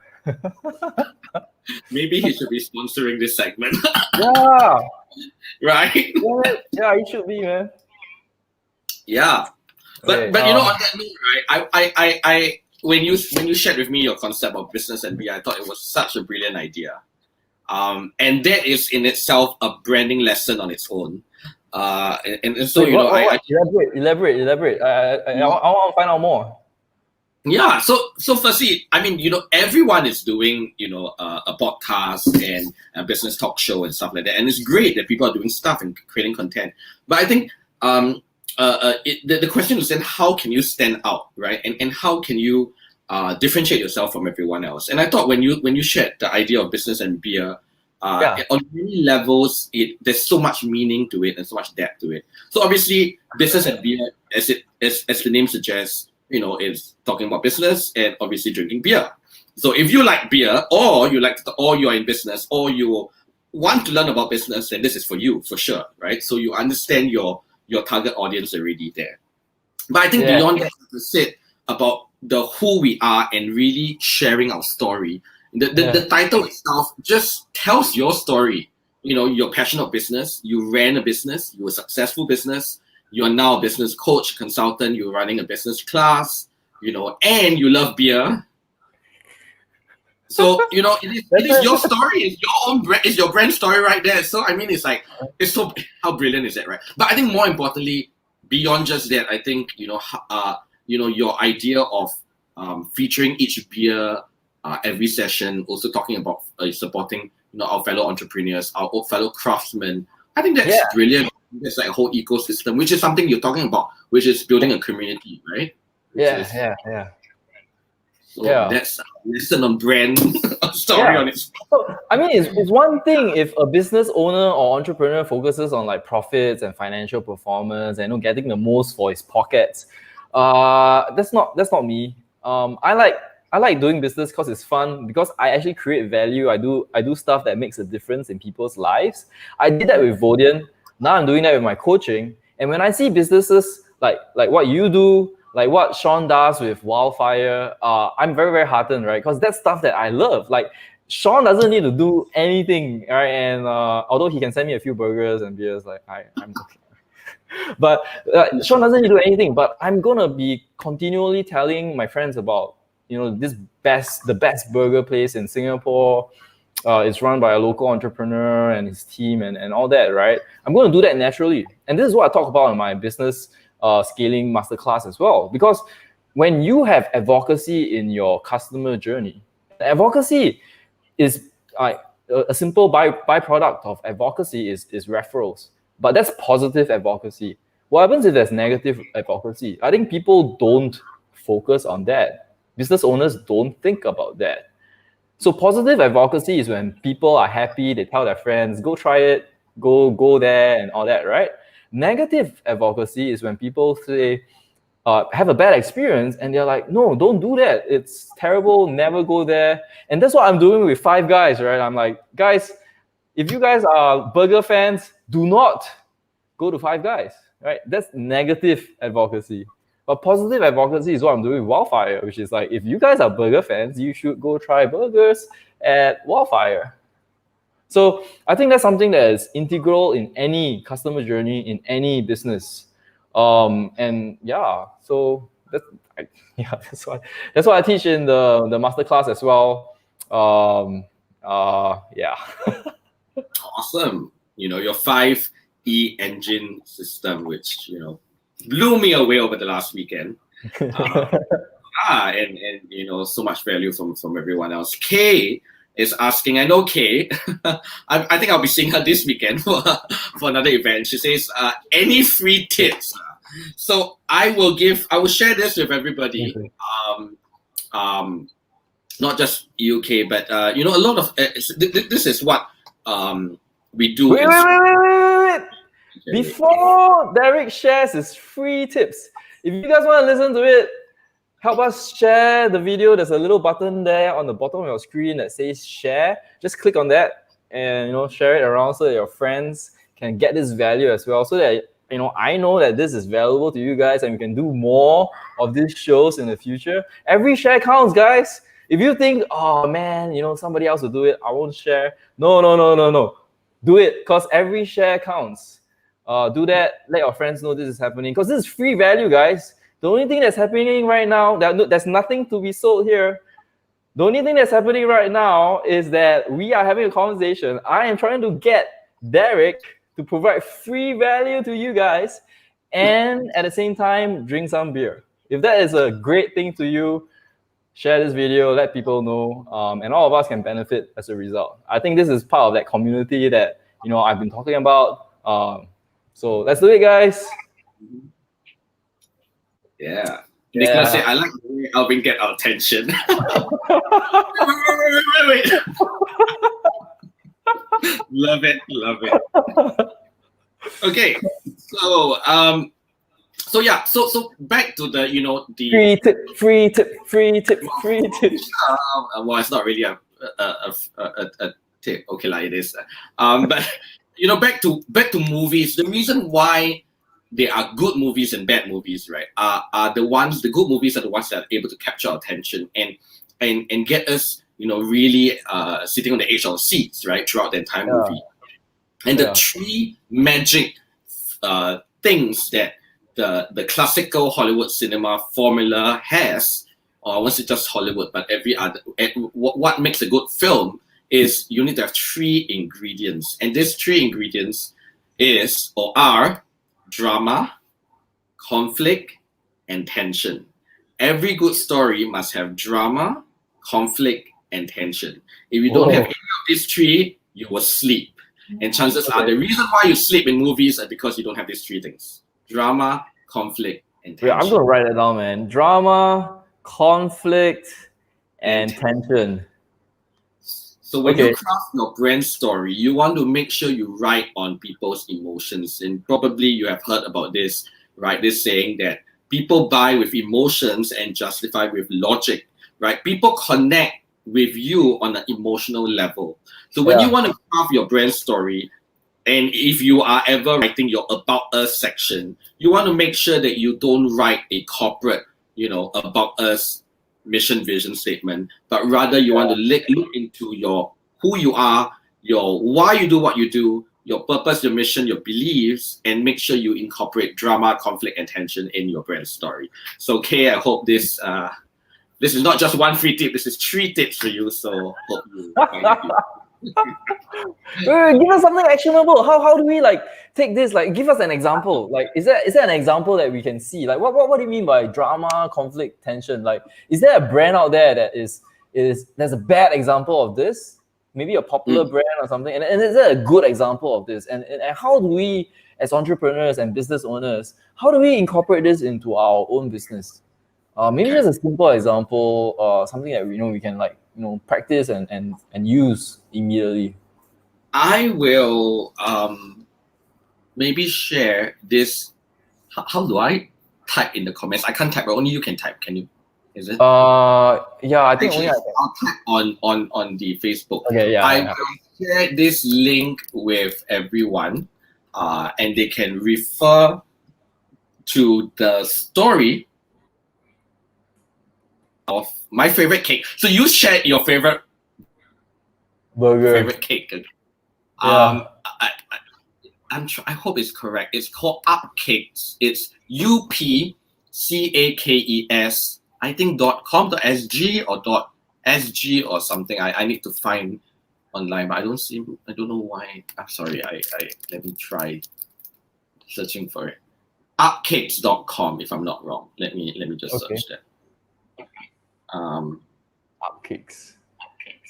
Maybe he should be sponsoring this segment. Yeah. Right? Yeah, he should be, man. Yeah. But on that note, right, I when you shared with me your concept of business and beer, I thought it was such a brilliant idea. And that is in itself a branding lesson on its own. And so elaborate. I want to find out more. Yeah. So firstly, I mean, everyone is doing, a podcast and a business talk show and stuff like that, and it's great that people are doing stuff and creating content. But I think the question is then how can you stand out, right? And how can you differentiate yourself from everyone else? And I thought when you shared the idea of business and beer, on many levels, there's so much meaning to it and so much depth to it. So obviously, business and beer, as the name suggests, is talking about business and obviously drinking beer. So if you like beer, or you are in business, or you want to learn about business, then this is for you for sure, right? So you understand your target audience already there. But I think beyond that, to sit about the who we are and really sharing our story. The title itself just tells your story. You're passionate about business, you ran a business, you were a successful business, you're now a business coach, consultant, you're running a business class, and you love beer. So, it is your story, it's your own brand, it's your brand story right there. So, I mean, it's so, how brilliant is that, right? But I think more importantly, beyond just that, I think, your idea of featuring each beer every session, also talking about supporting, our fellow entrepreneurs, our fellow craftsmen. I think that's brilliant. There's like a whole ecosystem, which is something you're talking about, which is building a community, right? Yeah. So that's a lesson on brand story on its. So, I mean, it's one thing if a business owner or entrepreneur focuses on like profits and financial performance and getting the most for his pockets. That's not me. I like doing business because it's fun, because I actually create value. I do stuff that makes a difference in people's lives. I did that with Vodian. Now I'm doing that with my coaching. And when I see businesses like what you do, like what Sean does with Wildfire, I'm very, very heartened, right? Because that's stuff that I love. Like Sean doesn't need to do anything, right? And although he can send me a few burgers and beers, like I'm okay. But Sean doesn't need to do anything. But I'm gonna be continually telling my friends about the best burger place in Singapore. it's run by a local entrepreneur and his team and all that, right? I'm going to do that naturally. And this is what I talk about in my business scaling masterclass as well. Because when you have advocacy in your customer journey, advocacy is a simple byproduct of advocacy is referrals. But that's positive advocacy. What happens if there's negative advocacy? I think people don't focus on that. Business owners don't think about that. So positive advocacy is when people are happy, they tell their friends, go try it, go there and all that, right? Negative advocacy is when people say, have a bad experience and they're like, no, don't do that. It's terrible, never go there. And that's what I'm doing with Five Guys, right? I'm like, guys, if you guys are burger fans, do not go to Five Guys, right? That's negative advocacy. But positive advocacy is what I'm doing with Wildfire, which is like, if you guys are burger fans, you should go try burgers at Wildfire. So I think that's something that is integral in any customer journey, in any business. And yeah, so that's what I teach in the masterclass as well. Yeah. Awesome. Your 5E engine system, which, blew me away over the last weekend. And so much value from everyone else. Kay is asking, I know Kay, I think I'll be seeing her this weekend for another event. She says, any free tips? So I will share this with everybody. Not just UK, but a lot of this is what we do. Wait. Okay. Before Derrick shares his free tips, if you guys want to listen to it, help us share the video. There's a little button there on the bottom of your screen that says share. Just click on that and share it around so that your friends can get this value as well. So that I know that this is valuable to you guys and we can do more of these shows in the future. Every share counts, guys. If you think, oh man, somebody else will do it, I won't share. No. Do it, because every share counts. Do that. Let your friends know this is happening, because this is free value, guys. The only thing that's happening right now, there's nothing to be sold here. The only thing that's happening right now is that we are having a conversation. I am trying to get Derrick to provide free value to you guys, and at the same time, drink some beer. If that is a great thing to you, share this video, let people know, and all of us can benefit as a result. I think this is part of that community that I've been talking about. So let's do it, guys. Yeah. Nicholas said, I like the way Alvin get our attention. Wait. Love it. Okay. So back to the free tip. Well, it's not really a tip. Okay, like it is. But back to movies. The reason why there are good movies and bad movies, right? Are the good movies are the ones that are able to capture our attention and get us, really sitting on the edge of our seats, right, throughout the entire movie. And the three magic things that the classical Hollywood cinema formula has, or I won't say just Hollywood, but every other, what makes a good film is you need to have three ingredients. And these three ingredients are drama, conflict, and tension. Every good story must have drama, conflict, and tension. If you don't have any of these three, you will sleep. And chances are the reason why you sleep in movies are because you don't have these three things: drama, conflict, and tension. Yeah, I'm gonna write it down, man. Drama, conflict, and tension. So when you craft your brand story, you want to make sure you write on people's emotions. And probably you have heard about this, right? This saying that people buy with emotions and justify with logic, right? People connect with you on an emotional level. So when you want to craft your brand story, and if you are ever writing your About Us section, you want to make sure that you don't write a corporate, About Us mission vision statement, but rather you want to look into who you are, your why you do what you do, your purpose, your mission, your beliefs, and make sure you incorporate drama, conflict, and tension in your brand story. So Kay, I hope this is not just one free tip, this is 3 tips for you. So hope you find it. Give us something actionable. How do we like take this? Like, give us an example. Like, is there an example that we can see? Like, what do you mean by drama, conflict, tension? Like, is there a brand out there that is there's a bad example of this? Maybe a popular brand or something. And is there a good example of this? And how do we, as entrepreneurs and business owners, how do we incorporate this into our own business? Maybe just a simple example, something that we can like practice and use immediately. I will maybe share this. How do I type in the comments? I can't type, but only you can type. Can you? Is it? Yeah, I think Actually, only I can. I'll type on the Facebook. Okay, yeah. I will share this link with everyone, and they can refer to the story of my favorite cake. So you shared your favorite cake. Yeah. I hope it's correct. It's called Upcakes. It's UPCAKES. I think .com.sg or .sg or something. I need to find online, but I don't know why. I'm sorry. I let me try searching for it. Upcakes.com, if I'm not wrong. Let me just search that. Upcakes.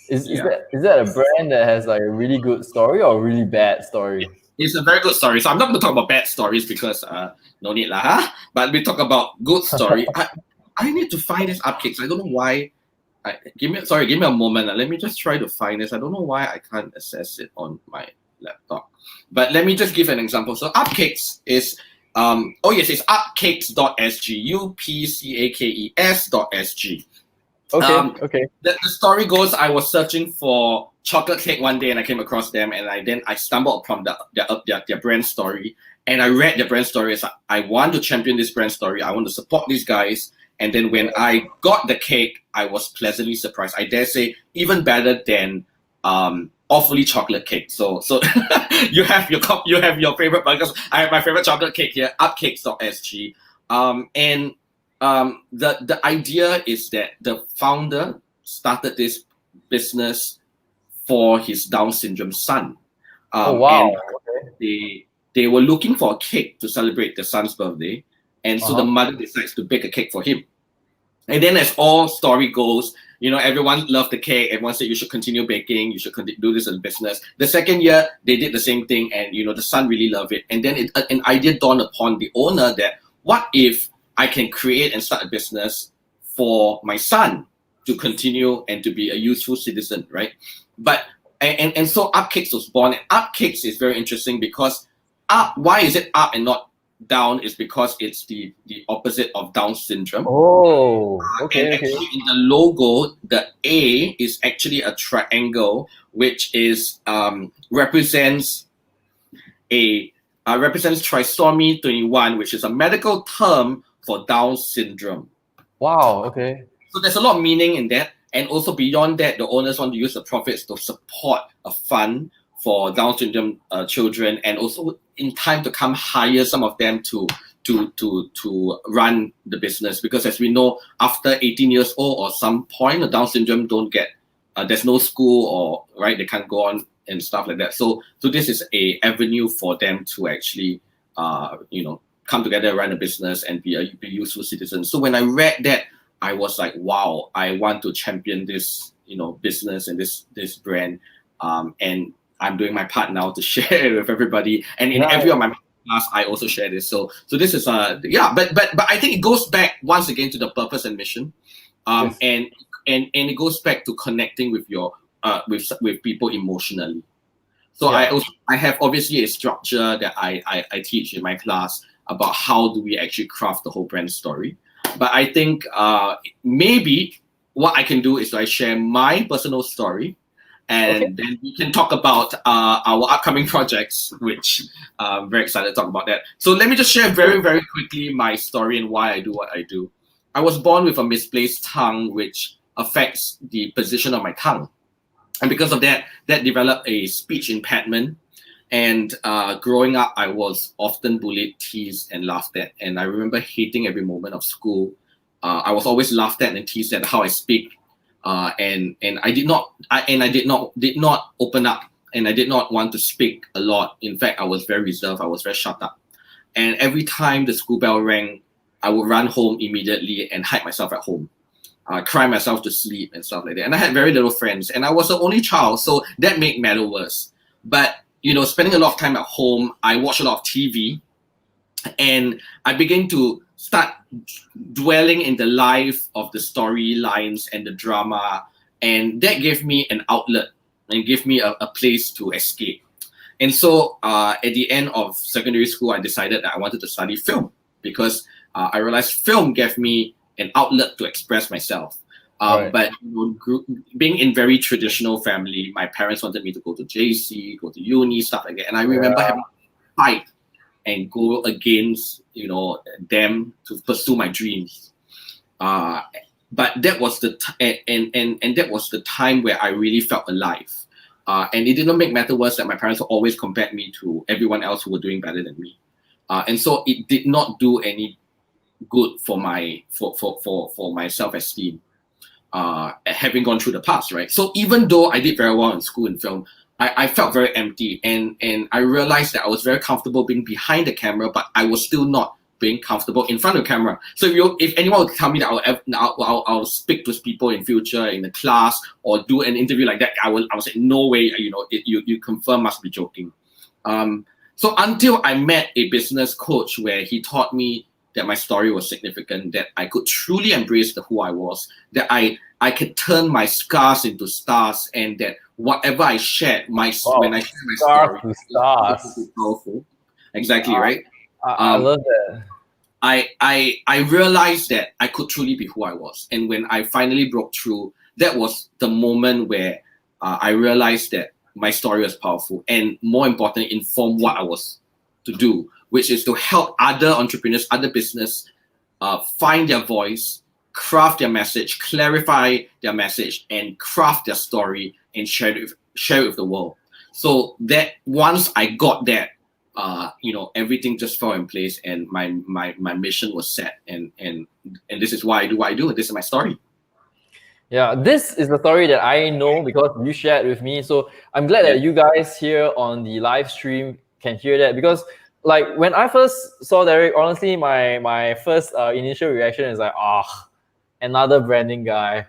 Is that a brand that has like a really good story or a really bad story? It's a very good story. So I'm not going to talk about bad stories because no need lah, huh? But we talk about good story. I need to find this Upcakes. I don't know why. Give me a moment. Let me just try to find this. I don't know why I can't access it on my laptop. But let me just give an example. So Upcakes is it's upcakes.sg, UPCAKES.sg. Okay. The story goes, I was searching for chocolate cake one day and I came across them, and I stumbled upon their brand story, and I read their brand story. So I want to champion this brand story. I want to support these guys. And then when I got the cake, I was pleasantly surprised. I dare say even better than Awfully Chocolate Cake. So you have your favorite, because I have my favorite chocolate cake here, upcakes.sg. The idea is that the founder started this business for his Down syndrome son. Wow. And they were looking for a cake to celebrate the son's birthday. And so the mother decides to bake a cake for him. And then as all story goes, everyone loved the cake. Everyone said you should continue baking. You should do this as a business. The second year, they did the same thing. And, the son really loved it. And then an idea dawned upon the owner that what if I can create and start a business for my son to continue and to be a useful citizen, right? And so Upcakes was born. And Upcakes is very interesting because why is it up and not down is because it's the opposite of Down syndrome. Oh, okay. Actually, in the logo, the A is actually a triangle, which is represents trisomy 21, which is a medical term for Down syndrome. Wow. Okay. So there's a lot of meaning in that, and also beyond that, the owners want to use the profits to support a fund for Down syndrome children, and also in time to come hire some of them to run the business, because as we know, after 18 years old or some point, the Down syndrome don't get there's no school, or right, they can't go on and stuff like that. So this is a avenue for them to actually come together, run a business, and be a useful citizen. So when I read that, I was like, wow, I want to champion this business and this brand, and I'm doing my part now to share it with everybody. And in every of my class, I also share this. So this is but I think it goes back once again to the purpose and mission, and it goes back to connecting with your with people emotionally. So I have obviously a structure that I teach in my class about how do we actually craft the whole brand story. But I think maybe what I can do is I share my personal story. And then we can talk about our upcoming projects, which I'm very excited to talk about that. So let me just share very, very quickly my story and why I do what I do. I was born with a misplaced tongue, which affects the position of my tongue. And because of that developed a speech impediment. And growing up, I was often bullied, teased, and laughed at. And I remember hating every moment of school. I was always laughed at and teased at how I speak. and I did not open up, and I did not want to speak a lot. In fact, I was very reserved. I was very shut up. And every time the school bell rang, I would run home immediately and hide myself at home, cry myself to sleep and stuff like that. And I had very little friends, and I was the only child, so that made matter worse. But spending a lot of time at home, I watched a lot of TV, and I began to start dwelling in the life of the storylines and the drama, and that gave me an outlet and gave me a place to escape. And so at the end of secondary school, I decided that I wanted to study film because I realized film gave me an outlet to express myself. Right. But being in very traditional family, my parents wanted me to go to JC, go to uni, stuff like that. And I remember having to fight and go against them to pursue my dreams. But that was the that was the time where I really felt alive. And it did not make matter worse that my parents always compared me to everyone else who were doing better than me. And so it did not do any good for my self-esteem, having gone through the past, right? So even though I did very well in school and film, I felt very empty, and I realized that I was very comfortable being behind the camera, but I was still not being comfortable in front of the camera. So if anyone would tell me that I'll speak to people in future in the class or do an interview like that, I would say no way. You confirm must be joking. So until I met a business coach where he taught me that my story was significant, that I could truly embrace who I was, that I could turn my scars into stars, and that whatever I shared, when I shared my story, to stars. it was powerful. Exactly, right? I love that. I realized that I could truly be who I was. And when I finally broke through, that was the moment where I realized that my story was powerful, and more importantly, informed what I was to do, which is to help other entrepreneurs, other business, find their voice, craft their message, clarify their message, and craft their story and share it with the world. So that once I got that, everything just fell in place, and my mission was set, and this is why I do what I do, and this is my story. Yeah, this is the story that I know because you shared with me. So I'm glad that you guys here on the live stream can hear that, because like when I first saw Derrick, honestly, my first initial reaction is like, another branding guy.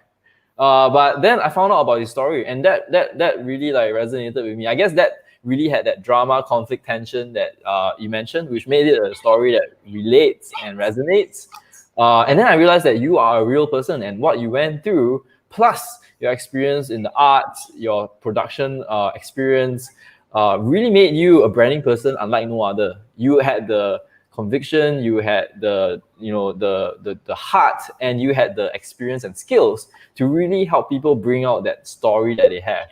But then I found out about his story, and that really like resonated with me. I guess that really had that drama, conflict, tension that you mentioned, which made it a story that relates and resonates. And then I realized that you are a real person, and what you went through, plus your experience in the arts, your production experience, really made you a branding person unlike no other. You had the conviction, you had the heart, and you had the experience and skills to really help people bring out that story that they have.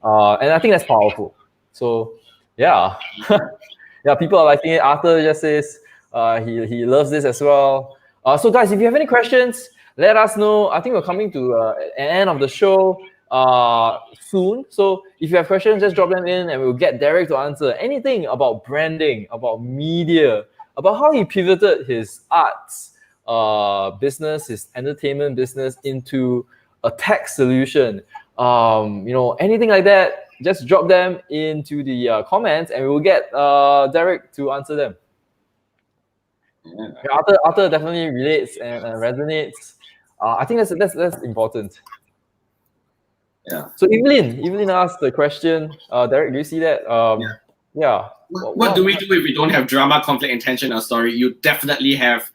And I think that's powerful. So yeah, yeah, people are liking it. Arthur just says he loves this as well. So guys, if you have any questions, let us know. I think we're coming to an end of the show soon. So if you have questions, just drop them in and we'll get Derrick to answer anything about branding, about media, about how he pivoted his arts business, his entertainment business into a tech solution. Anything like that, just drop them into the comments and we'll get Derrick to answer them. Yeah, Arthur definitely relates and resonates. I think that's important. Yeah. So Evelyn asked the question. Derrick, do you see that? Yeah. What do we do if we don't have drama, conflict, and tension in our story? You definitely have.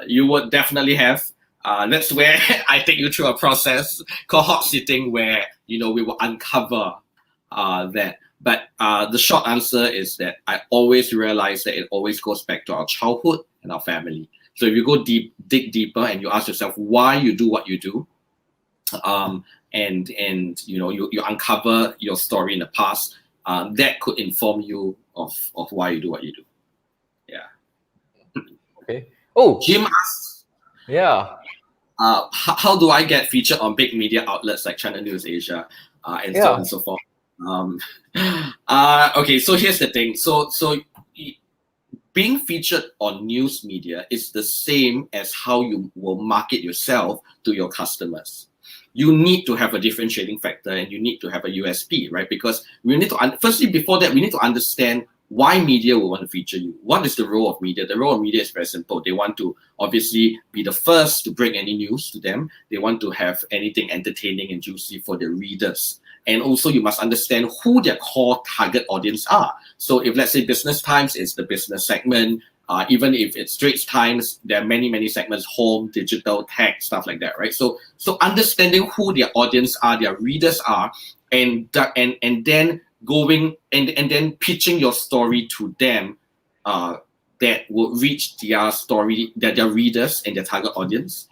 You would definitely have. That's where I take you through a process called hot sitting, where we will uncover that. But the short answer is that I always realize that it always goes back to our childhood and our family. So if you go dig deeper and you ask yourself why you do what you do, and you uncover your story in the past, that could inform you of why you do what you do. Yeah. Okay. Oh, Jim asks, yeah. How do I get featured on big media outlets like Channel News Asia and so on and so forth? Okay, so here's the thing. So being featured on news media is the same as how you will market yourself to your customers. you need to have a differentiating factor and you need to have a USP, right? Because we need to, firstly, before that, we need to understand why media will want to feature you. What is the role of media? The role of media is very simple. They want to obviously be the first to bring any news to them. They want to have anything entertaining and juicy for their readers. And also you must understand who their core target audience are. So if let's say Business Times is the business segment, even if it's Straits Times, there are many, many segments, home, digital, tech, stuff like that, right? So understanding who their audience are, their readers are, and then going and then pitching your story to them that will reach their story, their readers and their target audience.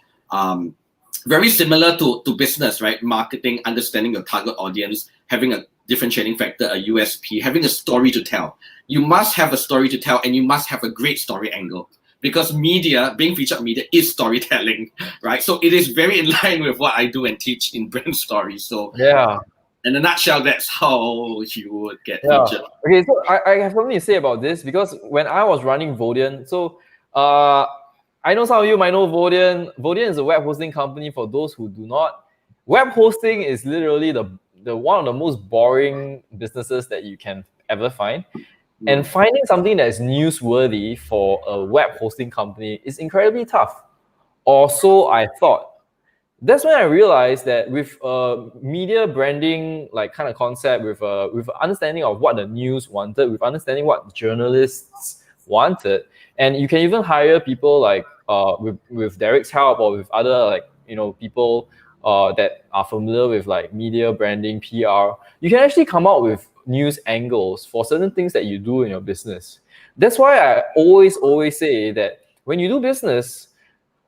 Very similar to business, right? Marketing, understanding your target audience, having a differentiating factor, a USP, having a story to tell. You must have a story to tell and you must have a great story angle, because media, being featured media is storytelling, right? So it is very in line with what I do and teach in brand stories. So Yeah. in a nutshell, that's how you would get featured. Okay, so I have something to say about this, because when I was running Vodian, so I know some of you might know Vodian. Vodian is a web hosting company. For those who do not, web hosting is literally the one of the most boring businesses that you can ever find. And finding something that is newsworthy for a web hosting company is incredibly tough. Or so I thought. That's when I realized that with media branding like kind of concept, with understanding of what the news wanted, with understanding what journalists wanted, and you can even hire people like with Derrick's help, or with other like people that are familiar with like media branding, PR. You can actually come out with news angles for certain things that you do in your business. That's why I always say that when you do business,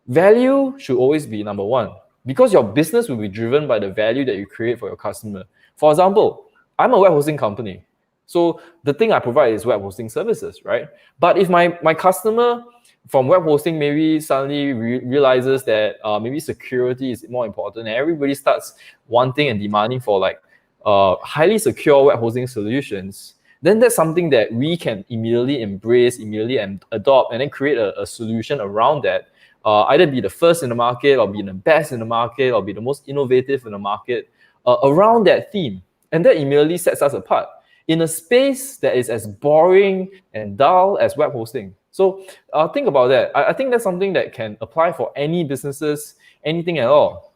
value should always be number one, because your business will be driven by the value that you create for your customer. For example, I'm a web hosting company. So the thing I provide is web hosting services, right? But if my customer from web hosting maybe suddenly realizes that maybe security is more important, and everybody starts wanting and demanding for like highly secure web hosting solutions, then that's something that we can immediately embrace, immediately adopt, and then create a solution around that. Either be the first in the market, or be the best in the market, or be the most innovative in the market around that theme. And that immediately sets us apart in a space that is as boring and dull as web hosting. So think about that. I think that's something that can apply for any businesses, anything at all.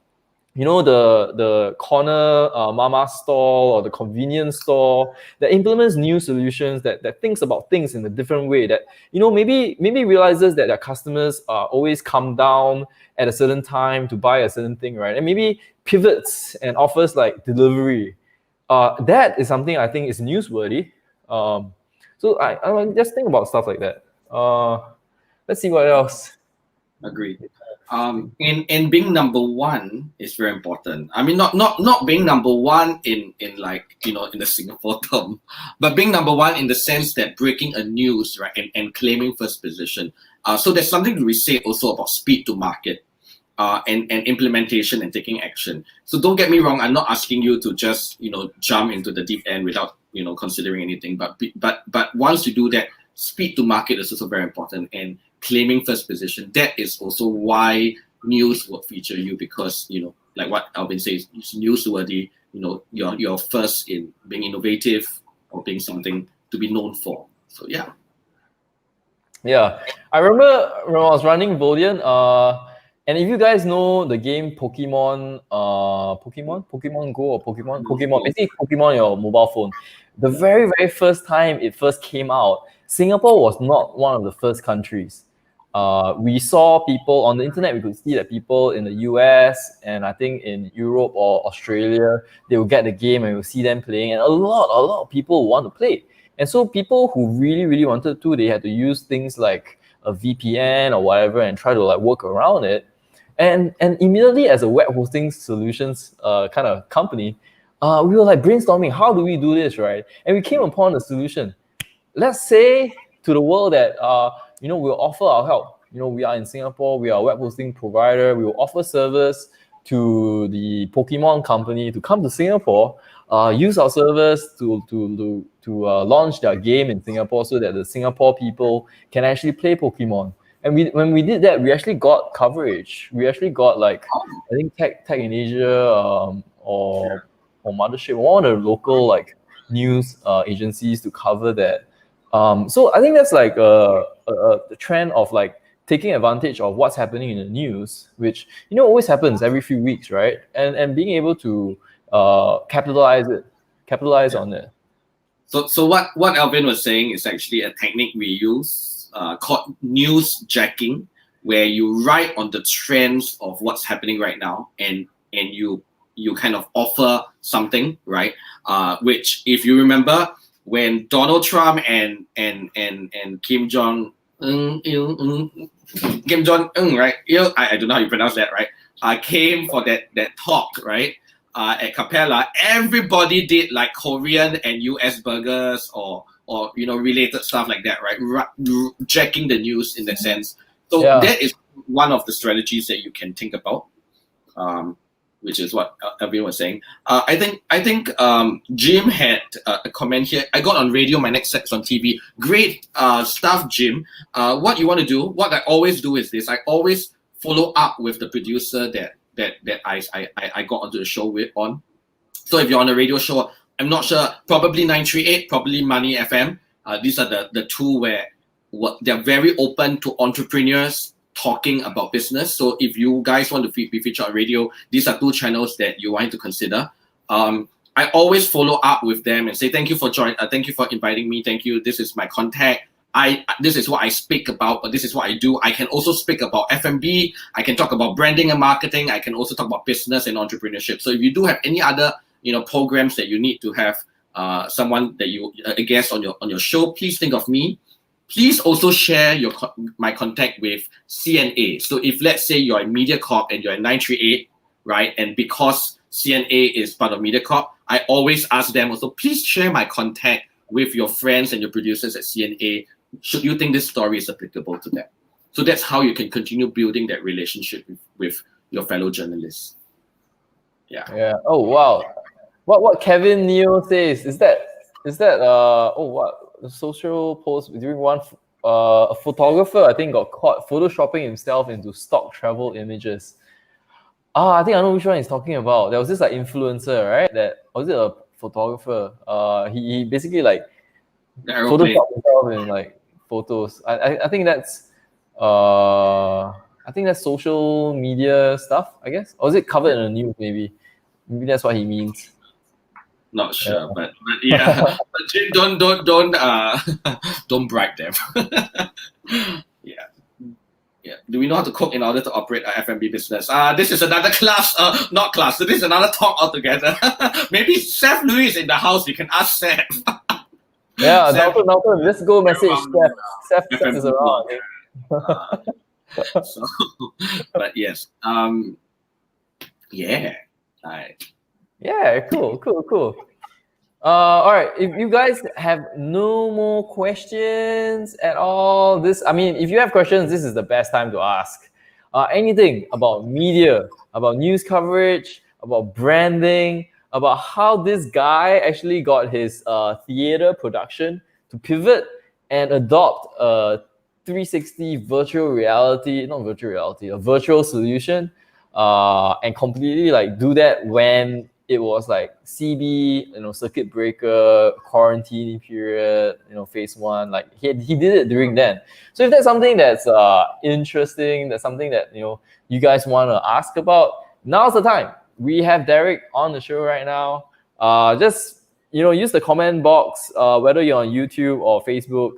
The corner mama store or the convenience store that implements new solutions, that thinks about things in a different way, that maybe realizes that their customers always come down at a certain time to buy a certain thing, right? And maybe pivots and offers like delivery. That is something I think is newsworthy. So I just think about stuff like that. Let's see what else. Agreed. And being number one is very important. I mean, not being number one in like in the Singapore term, but being number one in the sense that breaking a news, right, and claiming first position. So there's something to be said also about speed to market, and implementation and taking action. So don't get me wrong. I'm not asking you to just jump into the deep end without considering anything. But once you do that, speed to market is also very important, and claiming first position. That is also why news will feature you, because like what Alvin says, it's newsworthy. You're first in being innovative or being something to be known for. So yeah. I remember when I was running Vodian, and if you guys know the game Pokemon Go or Pokemon, basically Pokemon on your mobile phone. The very first time it first came out, Singapore was not one of the first countries. We saw people on the internet. We could see that people in the US and I think in Europe or Australia, they will get the game and we'll see them playing, and a lot of people want to play. And so people who really wanted to, they had to use things like a VPN or whatever and try to like work around it. And immediately, as a web hosting solutions kind of company, we were like brainstorming, how do we do this, right? And we came upon a solution. Let's say to the world that we'll offer our help. We are in Singapore, we are a web hosting provider. We will offer service to the Pokemon company to come to Singapore, use our service to launch their game in Singapore, so that the Singapore people can actually play Pokemon. And when we did that, we actually got coverage. We actually got like, I think Tech in Asia, or Mothership, one of the local like news agencies to cover that. So I think that's like the trend of like taking advantage of what's happening in the news, which always happens every few weeks, right? And being able to capitalize on it. So what Alvin was saying is actually a technique we use called news jacking, where you write on the trends of what's happening right now, and you kind of offer something, right? Which, if you remember, when Donald Trump and Kim Jong Un, right? I don't know how you pronounce that, right? Came for that talk, right? At Capella, everybody did like Korean and US burgers or related stuff like that, right? Jacking the news in that sense. So that is one of the strategies that you can think about, which is what everyone was saying. I think Jim had a comment here. I got on radio, my next set's on TV. Great stuff, Jim. What you want to do? What I always do is this. I always follow up with the producer that I got onto the show on. So if you're on a radio show, I'm not sure, probably 938, probably Money FM. These are the two where they're very open to entrepreneurs talking about business. So if you guys want to be featured on radio, these are two channels that you want to consider. I always follow up with them and say, thank you for joining, thank you for inviting me, thank you, this is my contact. This is what I speak about, but this is what I do. I can also speak about F&B. I can talk about branding and marketing. I can also talk about business and entrepreneurship. So if you do have any other, programs that you need to have someone that a guest on your show, please think of me. Please also share my contact with CNA. So if, let's say, you're in MediaCorp and you're in 938, right? And because CNA is part of MediaCorp, I always ask them also, please share my contact with your friends and your producers at CNA, should you think this story is applicable to them. So that's how you can continue building that relationship with your fellow journalists. Yeah. Oh, wow. What Kevin Neo says, is that the social post during one, a photographer, I think, got caught photoshopping himself into stock travel images. I think I know which one he's talking about. There was this like influencer, right? Was it a photographer? He basically like photoshopped himself in like photos. I think that's social media stuff, I guess. Or is it covered in the news? Maybe that's what he means. Not sure, but yeah. But Jim, don't bribe them. Yeah. Do we know how to cook in order to operate an F&B business? This is another class. Not class. So this is another talk altogether. Maybe Seth Louis in the house. You can ask Seth. Yeah, Dalton, let's go message Seth. Seth is around. But yes. Yeah. Yeah, cool. All right, if you guys have no more questions at all, if you have questions, this is the best time to ask. Anything about media, about news coverage, about branding, about how this guy actually got his theater production to pivot and adopt a 360 a virtual solution, and completely like do that when it was like CB, circuit breaker, quarantine period, phase one. Like he did it during then. So if that's something that's interesting, that's something that you guys want to ask about, now's the time. We have Derrick on the show right now. Just use the comment box, whether you're on YouTube or Facebook.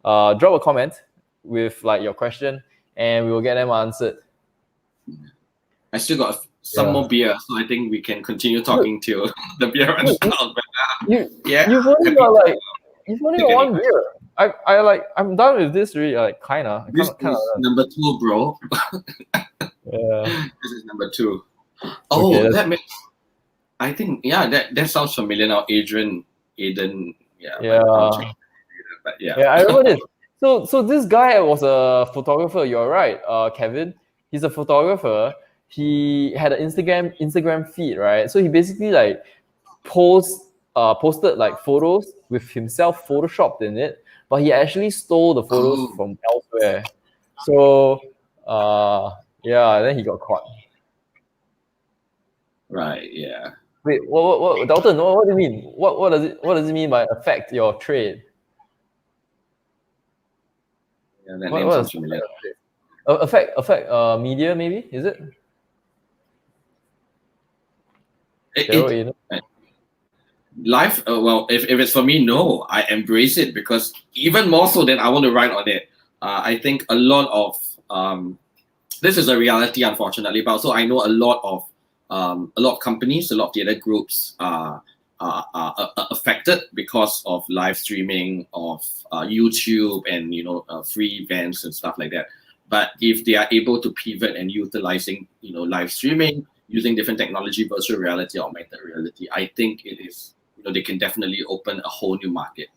Drop a comment with like your question, and we will get them answered. I still got some more beer, so I think we can continue talking till the beer runs out. You've only got one beer. I'm done with this really. Like kinda. This is number 2, bro. Yeah. This is number 2. Oh, okay, that makes. I think that sounds familiar now. Aiden. Yeah. But yeah. Yeah, I remember this. So this guy was a photographer. You're right, Kevin. He's a photographer. He had an Instagram feed, right? So he basically like posted like photos with himself photoshopped in it, but he actually stole the photos from elsewhere. So yeah, then he got caught. Right. Yeah. Wait, what Dalton, what do you mean? What does it mean by affect your trade? Yeah, that What name what sounds is familiar. affect media, maybe? Is it? Daryl, you know? Life, well, if it's for me, no, I embrace it, because even more so than I want to write on it. I think a lot of this is a reality, unfortunately, but also I know a lot of companies, a lot of theater groups are affected because of live streaming of YouTube and free events and stuff like that. But if they are able to pivot and utilizing live streaming, using different technology, virtual reality, augmented reality, I think it is they can definitely open a whole new market.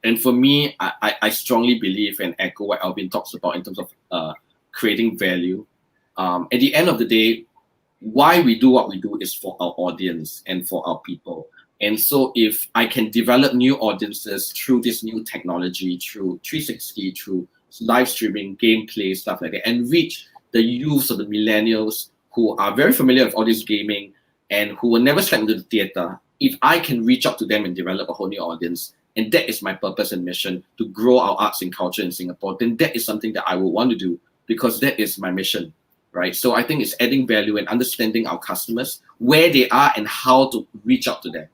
And for me, I strongly believe and echo what Alvin talks about in terms of creating value. At the end of the day, why we do what we do is for our audience and for our people. And so if I can develop new audiences through this new technology, through 360, through live streaming, gameplay, stuff like that, and reach the youth or the millennials who are very familiar with all this gaming and who will never step into the theater, if I can reach out to them and develop a whole new audience, and that is my purpose and mission, to grow our arts and culture in Singapore, then that is something that I will want to do, because that is my mission, right? So I think it's adding value and understanding our customers, where they are and how to reach out to them.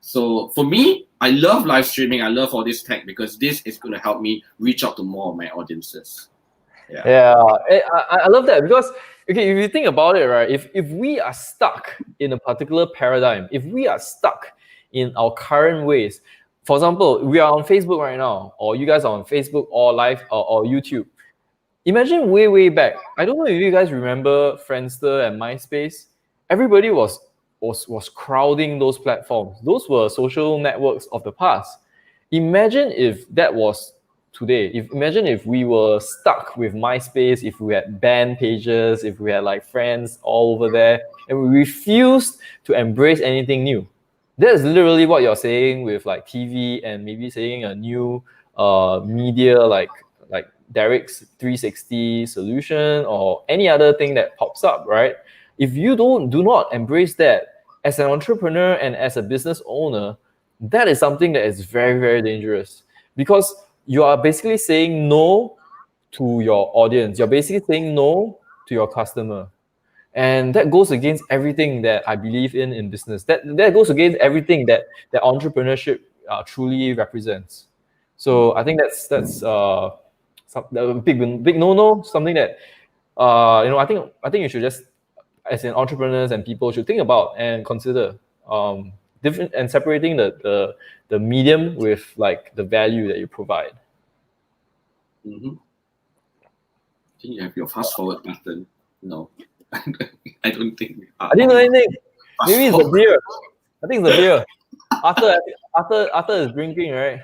So for me, I love live streaming. I love all this tech, because this is going to help me reach out to more of my audiences. Yeah, I love that, because okay, if you think about it, right, if we are stuck in a particular paradigm, if we are stuck in our current ways, for example, we are on Facebook right now, or you guys are on Facebook or live or YouTube. Imagine way back. I don't know if you guys remember Friendster and MySpace. Everybody was crowding those platforms. Those were social networks of the past. Imagine if that was today. Imagine if we were stuck with MySpace, if we had band pages, if we had like friends all over there, and we refused to embrace anything new. That is literally what you're saying with like TV, and maybe saying a new media like Derrick's 360 solution or any other thing that pops up, right? If you do not embrace that as an entrepreneur and as a business owner, that is something that is very dangerous, because you are basically saying no to your audience. You're basically saying no to your customer. And that goes against everything that I believe in business. That goes against everything that entrepreneurship truly represents. So I think that's a big no-no, something that I think you should just, as an entrepreneurs and people, should think about and consider different, and separating the medium with like the value that you provide. Mm-hmm. I think you have your fast forward button. No, I don't think. I didn't know anything. Maybe it's the beer. I think it's the beer. After it's drinking, right?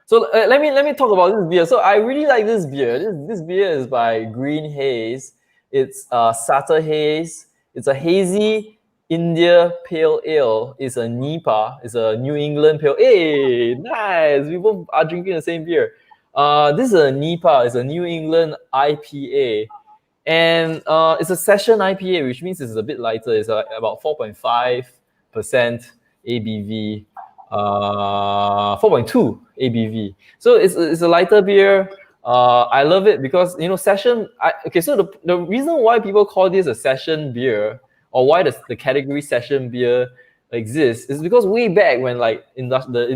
So let me talk about this beer. So I really like this beer. This beer is by Green Haze. It's Sutter Haze. It's a hazy India Pale Ale. It's a NEPA. It's a New England Pale. Hey, nice. We both are drinking the same beer. This is a NEPA. It's a New England IPA. And it's a session IPA, which means it's a bit lighter. It's about 4.5% ABV. 4.2 ABV. So it's a lighter beer. I love it because session. So the reason why people call this a session beer, or why the category session beer exists, is because way back when like the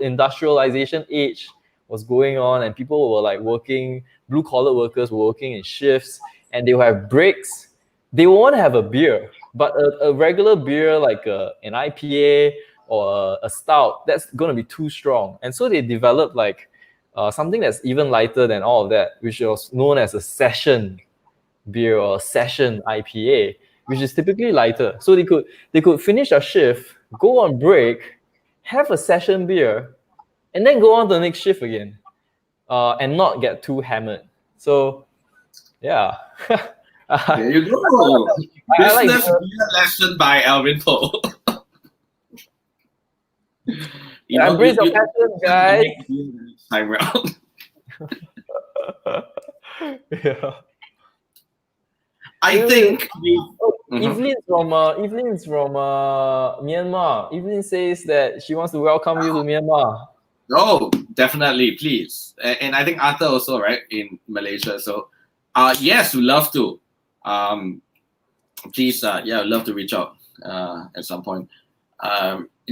industrialization age was going on, and people were like working, blue collar workers were working in shifts, and they will have breaks. They will want to have a beer, but a regular beer like an IPA or a stout, that's going to be too strong. And so they developed like something that's even lighter than all of that, which was known as a session beer or session IPA, which is typically lighter. So they could finish a shift, go on break, have a session beer, and then go on to the next shift again, and not get too hammered. So yeah. There you go. Business beer lesson by Alvin Poe. Embrace your passion, guys. Time round. Yeah. I think Evelyn's from Myanmar. Evelyn says that she wants to welcome you to Myanmar. Oh, definitely, please. And I think Arthur also, right, in Malaysia. So, yes, we'd love to. Please, yeah, I'd love to reach out at some point.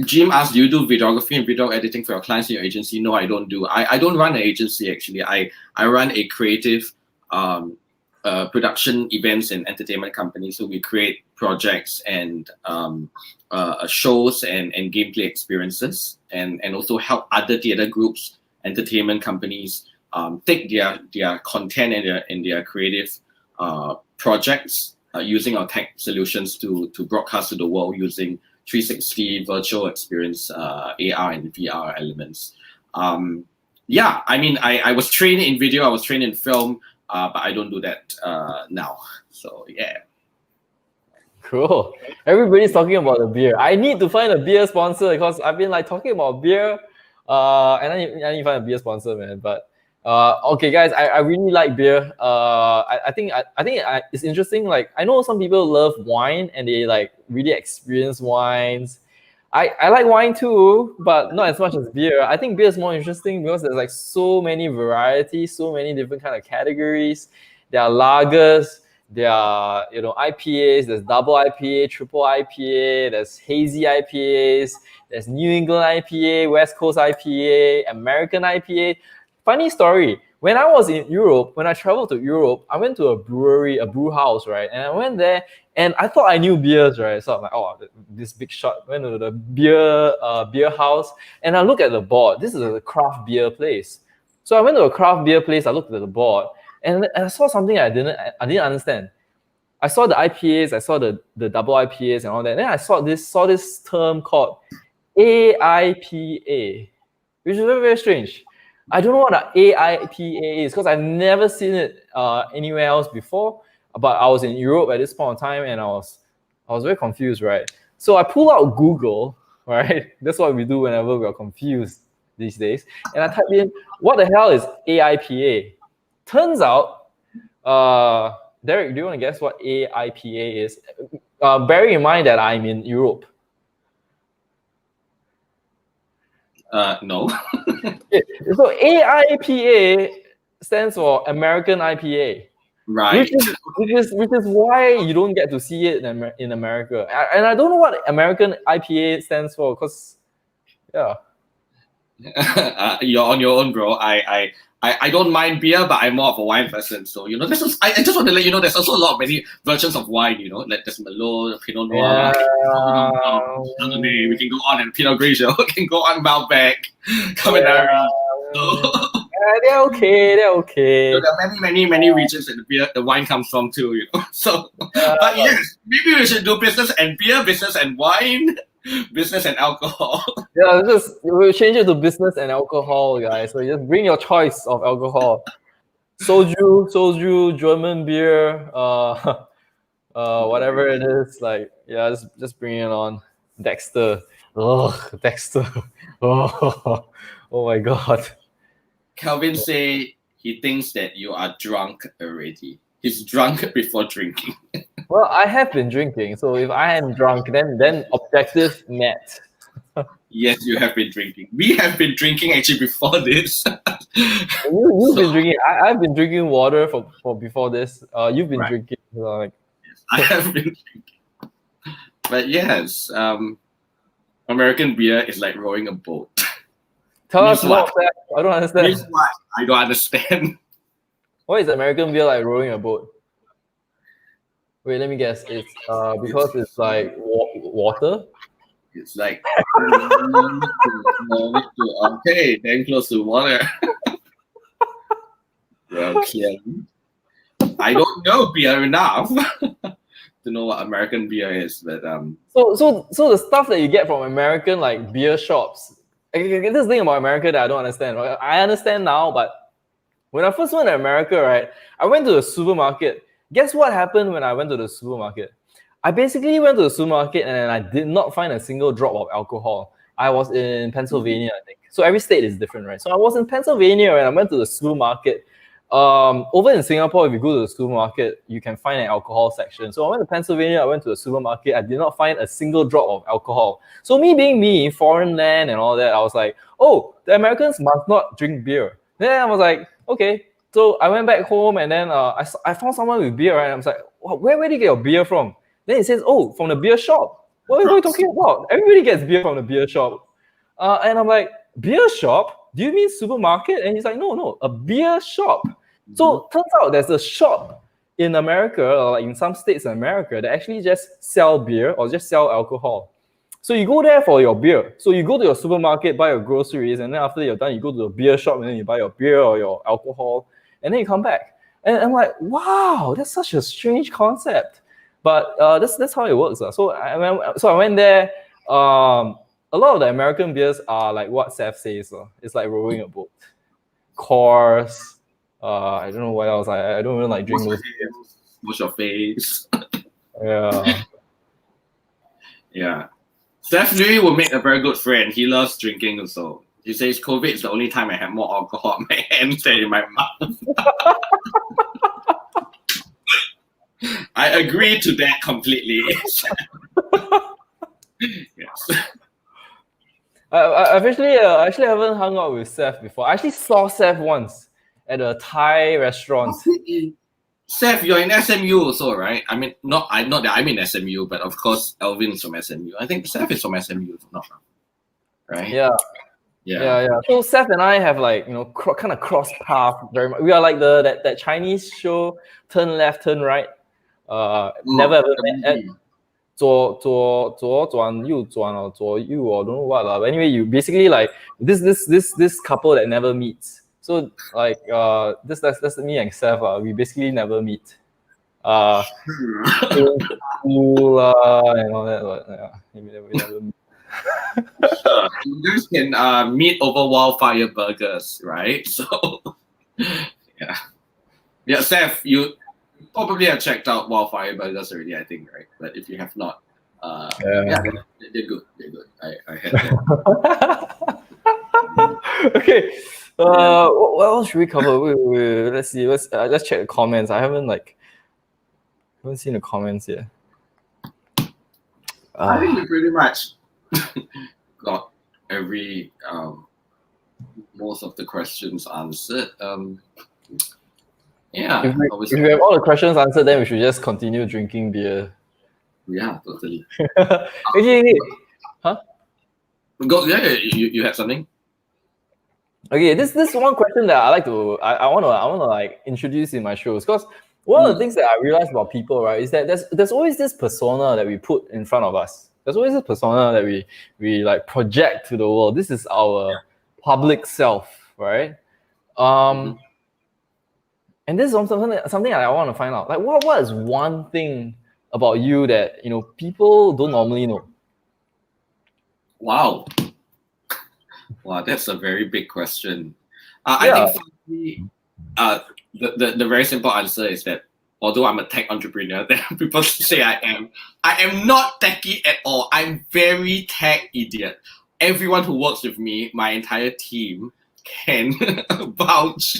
Jim asked, do you do videography and video editing for your clients in your agency? No, I don't do. I don't run an agency, actually. I run a creative production events and entertainment company. So we create projects and shows and gameplay experiences, and also help other theater groups, entertainment companies take their content and their creative projects using our tech solutions to broadcast to the world using 360 virtual experience, AR and VR elements. Yeah, I mean, I was trained in video, I was trained in film, but I don't do that now. So yeah. Cool. Everybody's talking about the beer. I need to find a beer sponsor because I've been like talking about beer, and I need to find a beer sponsor, man. But okay, guys, I really like beer. I think it's interesting. Like, I know some people love wine and they like really experience wines. I like wine too, but not as much as beer. I think beer is more interesting because there's like so many varieties, so many different kind of categories. There are lagers, there are IPAs, there's double IPA, triple IPA, there's hazy IPAs, there's New England IPA, West Coast IPA, American IPA. Funny story, when I was in Europe, when I traveled to Europe, I went to a brewery, a brew house, right? And I went there and I thought I knew beers, right? So I'm like, oh, this big shot. Went to the beer house and I looked at the board. This is a craft beer place. So I went to a craft beer place, I looked at the board and I saw something I didn't understand. I saw the IPAs, I saw the double IPAs and all that. And then I saw this term called AIPA, which is very, very strange. I don't know what an AIPA is because I've never seen it anywhere else before. But I was in Europe at this point in time, and I was very confused, right? So I pulled out Google, right? That's what we do whenever we are confused these days. And I typed in, what the hell is AIPA? Turns out, Derrick, do you want to guess what AIPA is? Bearing in mind that I'm in Europe. No. So AIPA stands for American IPA. Right. Which is why you don't get to see it in America. And I don't know what American IPA stands for because, yeah. You're on your own, bro. I don't mind beer, but I'm more of a wine person. So, I just want to let you know there's also a lot of many versions of wine, like there's Merlot, Pinot Noir, we can go on, and Pinot Grigio, we can go on, Malbec, Cabernet. They're okay. So there are many regions that the wine comes from too, So, but yes, maybe we should do business and beer, business and wine, business and alcohol. Yeah, we'll change it to business and alcohol, guys. So just bring your choice of alcohol. Soju, German beer, whatever it is. Like, yeah, just bring it on. Dexter. Oh, Dexter. Oh my God. Calvin say he thinks that you are drunk already. He's drunk before drinking. Well, I have been drinking, so if I am drunk, then objective met. Yes, you have been drinking. We have been drinking actually before this. You've been drinking. I've been drinking water for before this. You've been drinking. Like, yes, I have been drinking. But yes, American beer is like rowing a boat. Tell us what. I don't understand. What? I don't understand. What is American beer like rowing a boat? Wait, let me guess. It's because it's like water. It's like okay, then close to water. Well, clearly, I don't know beer enough to know what American beer is, but So the stuff that you get from American like beer shops. This thing about America that I don't understand. I understand now, but when I first went to America, right, I went to the supermarket. Guess what happened when I went to the supermarket? I basically went to the supermarket and I did not find a single drop of alcohol. I was in Pennsylvania, I think. So every state is different, right? So I was in Pennsylvania and I went to the supermarket. over in Singapore, if you go to the supermarket, you can find an alcohol section. So I went to Pennsylvania, I went to the supermarket, I did not find a single drop of alcohol. So me being me, foreign land and all that, I was like, oh, the Americans must not drink beer. Then I was like, okay. So I went back home and then I found someone with beer, right? I was like, where did you get your beer from? Then it says, oh, from the beer shop. What are you talking about? Everybody gets beer from the beer shop. And I'm like, beer shop? Do you mean supermarket? And he's like, no, a beer shop. So turns out there's a shop in America, or like in some states in America, that actually just sell beer or just sell alcohol. So you go there for your beer. So you go to your supermarket, buy your groceries, and then after you're done, you go to the beer shop and then you buy your beer or your alcohol, and then you come back. And I'm like, wow, that's such a strange concept. But that's how it works. So I went there. A lot of the American beers are like what Seth says. It's like rowing a boat. Coors. I don't know what else. I don't even like drink those. Wash your face. Yeah. Yeah. Steph really will make a very good friend. He loves drinking also. He says COVID is the only time I have more alcohol in my hands than in my mouth. I agree to that completely. Yes. I've actually haven't hung out with Seth before. I actually saw Seth once at a Thai restaurant. Seth, you're in SMU also, right? I mean, not that I'm in SMU, but of course Alvin's from SMU. I think Seth is from SMU, if I'm not wrong. Right? Yeah. So Seth and I have like, kind of cross path very much. We are like that Chinese show, Turn Left, Turn Right. Never ever met. 左转右转 or 左右 or don't know what lah. But anyway, you basically like this couple that never meets. So like that's me and Seth. We basically never meet. School and all that. But yeah, we never meet. Sure. You guys can meet over Wildfire Burgers, right? So yeah, Seth, you probably have checked out Wildfire Burgers already, I think, right? But if you have not, they're good. They're good. I had them. Okay. What else should we cover? Wait. Let's see. Let's check the comments. I haven't seen the comments yet. I think we pretty much got every most of the questions answered. Yeah. If we have all the questions answered, then we should just continue drinking beer. Yeah, totally. Okay. Huh? Go. Yeah. You had something. Okay, this one question that I want to like introduce in my shows, because one of the things that I realize about people, right, is that there's always this persona that we put in front of us. There's always this persona that we like project to the world. This is our public self, right? And this is something that I want to find out. Like, what is one thing about you that people don't normally know? Wow, that's a very big question. I think for me, the very simple answer is that although I'm a tech entrepreneur, that people say I am not techie at all. I'm very tech idiot. Everyone who works with me, my entire team, can vouch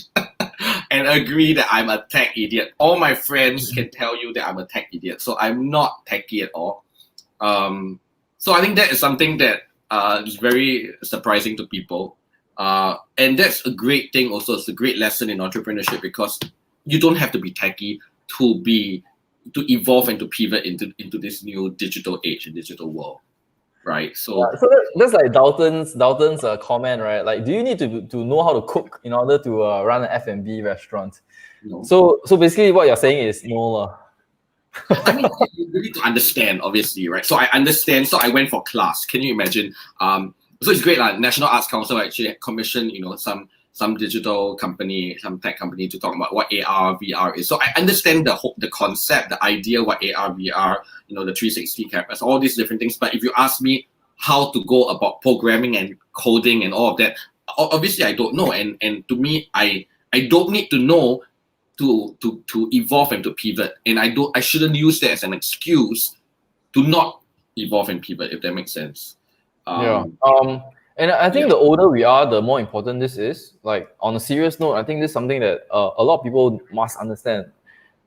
and agree that I'm a tech idiot. All my friends can tell you that I'm a tech idiot. So I'm not techie at all. So I think that is something that is very surprising to people. And that's a great thing also. It's a great lesson in entrepreneurship, because you don't have to be techie to evolve and to pivot into this new digital age and digital world. Right. So that's like Dalton's comment, right? Like, do you need to know how to cook in order to run an F&B restaurant? No. So basically what you're saying is no. I mean, you need to understand, obviously, right? So I understand. So I went for class. Can you imagine? So it's great. National Arts Council actually commissioned, some digital company, some tech company to talk about what AR, VR is. So I understand the concept, the idea, what AR, VR, the 360 cameras, all these different things. But if you ask me how to go about programming and coding and all of that, obviously I don't know. And to me, I don't need to know to evolve and to pivot. And I shouldn't use that as an excuse to not evolve and pivot, if that makes sense. And I think the older we are, the more important this is. Like, on a serious note, I think this is something that a lot of people must understand.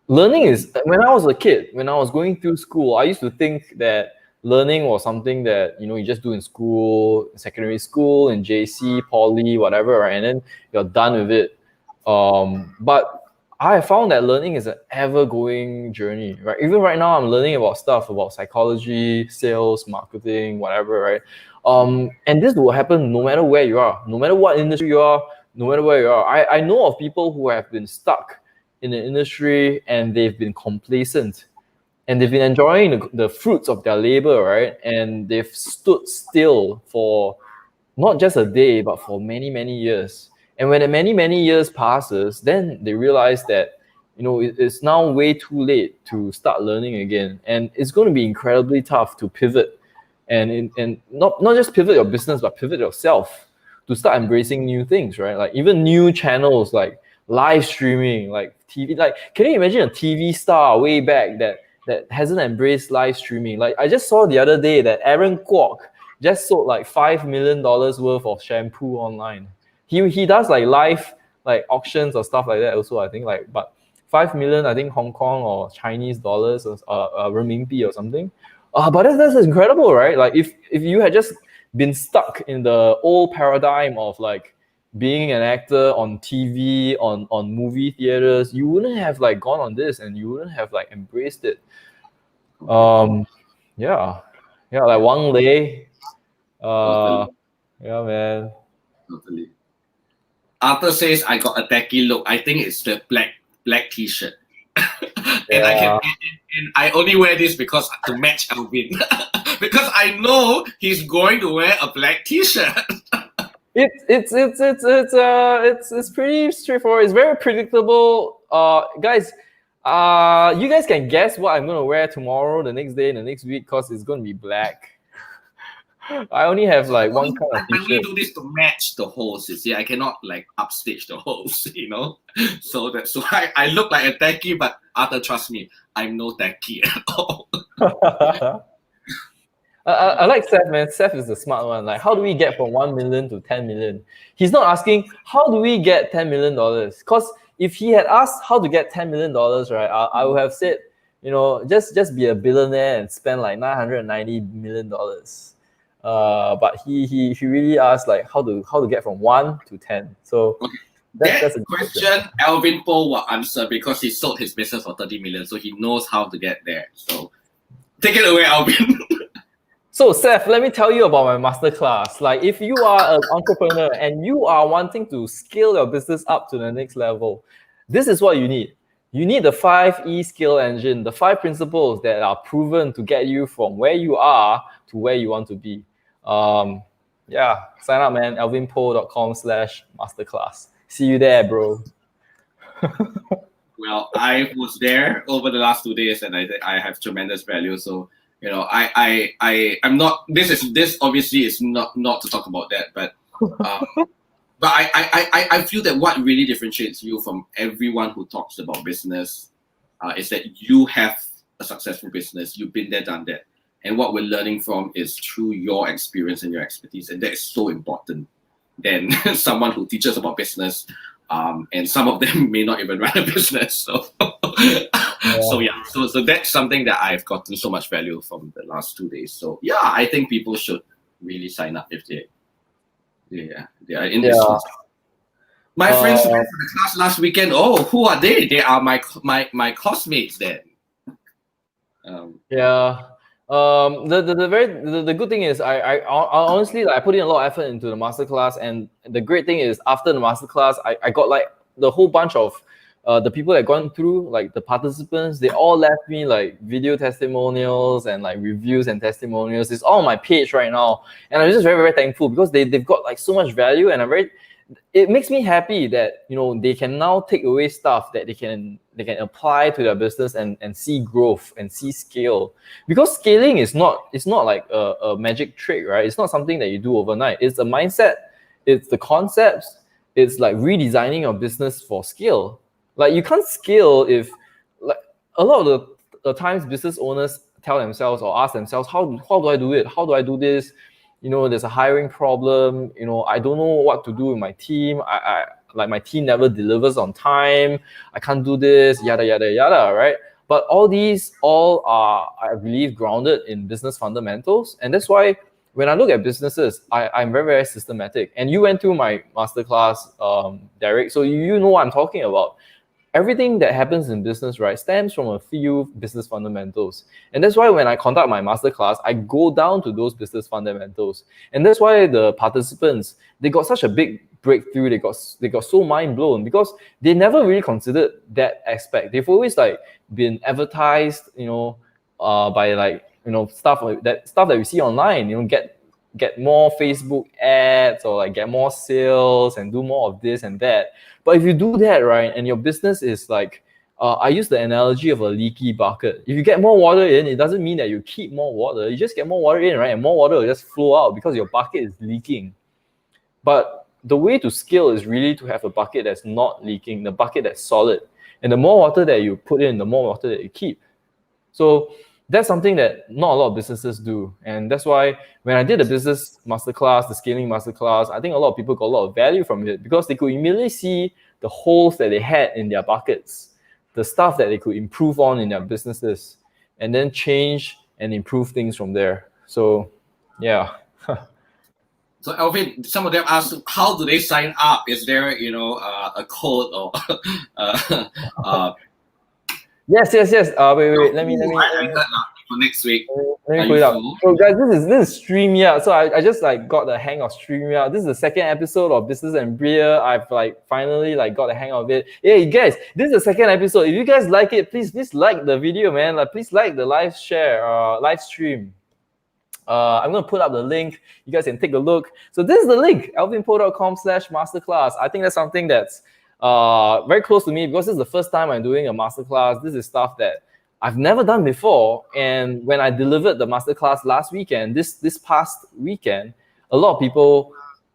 Learning is, when I was a kid, when I was going through school, I used to think that learning was something that, you just do in school, secondary school, in JC, poly, whatever, right? And then you're done with it. But I found that learning is an ever-going journey, right? Even right now, I'm learning about stuff about psychology, sales, marketing, whatever, right? And this will happen no matter where you are, no matter what industry you are, no matter where you are. I know of people who have been stuck in the industry and they've been complacent and they've been enjoying the fruits of their labor, right? And they've stood still for not just a day, but for many, many years. And when the many, many years passes, then they realize that, it's now way too late to start learning again. And it's going to be incredibly tough to pivot and not just pivot your business, but pivot yourself to start embracing new things, right? Like even new channels, like live streaming, like TV. Like, can you imagine a TV star way back that hasn't embraced live streaming? Like, I just saw the other day that Aaron Kwok just sold like $5 million worth of shampoo online. He does like live like auctions or stuff like that also, I think, like, but 5 million, I think, Hong Kong or Chinese dollars or renminbi or something. But that's incredible, right? Like if you had just been stuck in the old paradigm of like being an actor on TV, on movie theaters, you wouldn't have like gone on this and you wouldn't have like embraced it. Yeah, like Wang Lei. Totally. Yeah, man. Totally. Arthur says I got a tacky look. I think it's the black t-shirt. And I only wear this because to match Alvin. Because I know he's going to wear a black t-shirt. It's pretty straightforward. It's very predictable. Guys, you guys can guess what I'm gonna wear tomorrow, the next day, and the next week, because it's gonna be black. I only have like one kind of t-shirt. I only do this to match the host. You see, I cannot like upstage the host, So that's why I look like a techie, but Arthur, trust me, I'm no techie at all. I like Seth, man. Seth is the smart one. Like, how do we get from 1 million to 10 million? He's not asking how do we get $10 million, because if he had asked how to get $10 million, right, I would have said, just be a billionaire and spend like $990 million. But he really asked like how to get from 1 to 10. So okay. That's a question Alvin Poe will answer because he sold his business for 30 million, so he knows how to get there. So take it away, Alvin. So Seth, let me tell you about my masterclass. Like, if you are an entrepreneur and you are wanting to scale your business up to the next level, this is what you need. You need the 5E scale engine, the 5 principles that are proven to get you from where you are to where you want to be. Yeah, sign up, man. alvinpo.com/masterclass. See you there, bro. Well, I was there over the last 2 days, and I have tremendous value. So I'm not. This obviously is not to talk about that, but I feel that what really differentiates you from everyone who talks about business is that you have a successful business. You've been there, done that. And what we're learning from is through your experience and your expertise. And that is so important than someone who teaches about business. And some of them may not even run a business. So, So that's something that I've gotten so much value from the last 2 days. So yeah, I think people should really sign up if they are in this class. My friends went to the class last weekend. Oh, who are they? They are my classmates then. The good thing is I honestly, like, I put in a lot of effort into the masterclass, and the great thing is after the masterclass I got like the whole bunch of the people that gone through, like the participants, they all left me like video testimonials and like reviews and testimonials. It's all on my page right now, and I'm just very, very thankful because they've got like so much value, and it makes me happy that they can now take away stuff that they can apply to their business and see growth and see scale. Because scaling is not like a magic trick, right? It's not something that you do overnight. It's a mindset, it's the concepts, it's like redesigning your business for scale. Like, you can't scale if, like, a lot of the times business owners tell themselves or ask themselves, how do I do it? How do I do this? there's a hiring problem. I don't know what to do with my team. I like my team never delivers on time. I can't do this, yada, yada, yada, right? But all these are, I believe, grounded in business fundamentals. And that's why when I look at businesses, I'm very, very systematic. And you went through my masterclass, Derrick, so you know what I'm talking about. Everything that happens in business, right, stems from a few business fundamentals. And that's why when I conduct my masterclass, I go down to those business fundamentals. And that's why the participants, they got such a big breakthrough. They got so mind blown because they never really considered that aspect. They've always been advertised, by stuff that we see online, get more Facebook ads or get more sales and do more of this and that. But if you do that, right, and your business is I use the analogy of a leaky bucket. If you get more water in, it doesn't mean that you keep more water. You just get more water in, right? And more water will just flow out because your bucket is leaking. But the way to scale is really to have a bucket that's not leaking, the bucket that's solid. And the more water that you put in, the more water that you keep. So that's something that not a lot of businesses do. And that's why when I did the business masterclass, the scaling masterclass, I think a lot of people got a lot of value from it because they could immediately see the holes that they had in their buckets, the stuff that they could improve on in their businesses, and then change and improve things from there. So, yeah. So Alvin, some of them ask, how do they sign up? Is there, a code or? Yes. Wait. Let me for next week. Let me put it up. So guys, this is StreamYard. So I just got the hang of StreamYard. This is the second episode of Business and Beer. I've finally got the hang of it. Hey guys, this is the second episode. If you guys like it, please like the video, man. Please like the live stream. I'm gonna put up the link. You guys can take a look. So this is the link, alvinpo.com/masterclass. I think that's something that's very close to me because this is the first time I'm doing a masterclass. This is stuff that I've never done before. And when I delivered the masterclass last weekend, this past weekend, a lot of people,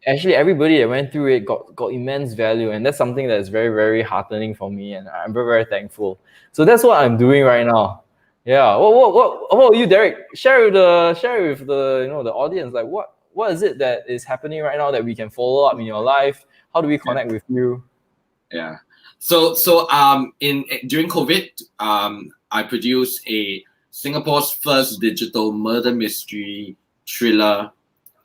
actually everybody that went through it got immense value. And that's something that is very, very heartening for me. And I'm very, very thankful. So that's what I'm doing right now. Yeah. What about you, Derrick? Share with the audience. What is it that is happening right now that we can follow up in your life? How do we connect with you? Yeah. So during COVID, I produced Singapore's first digital murder mystery thriller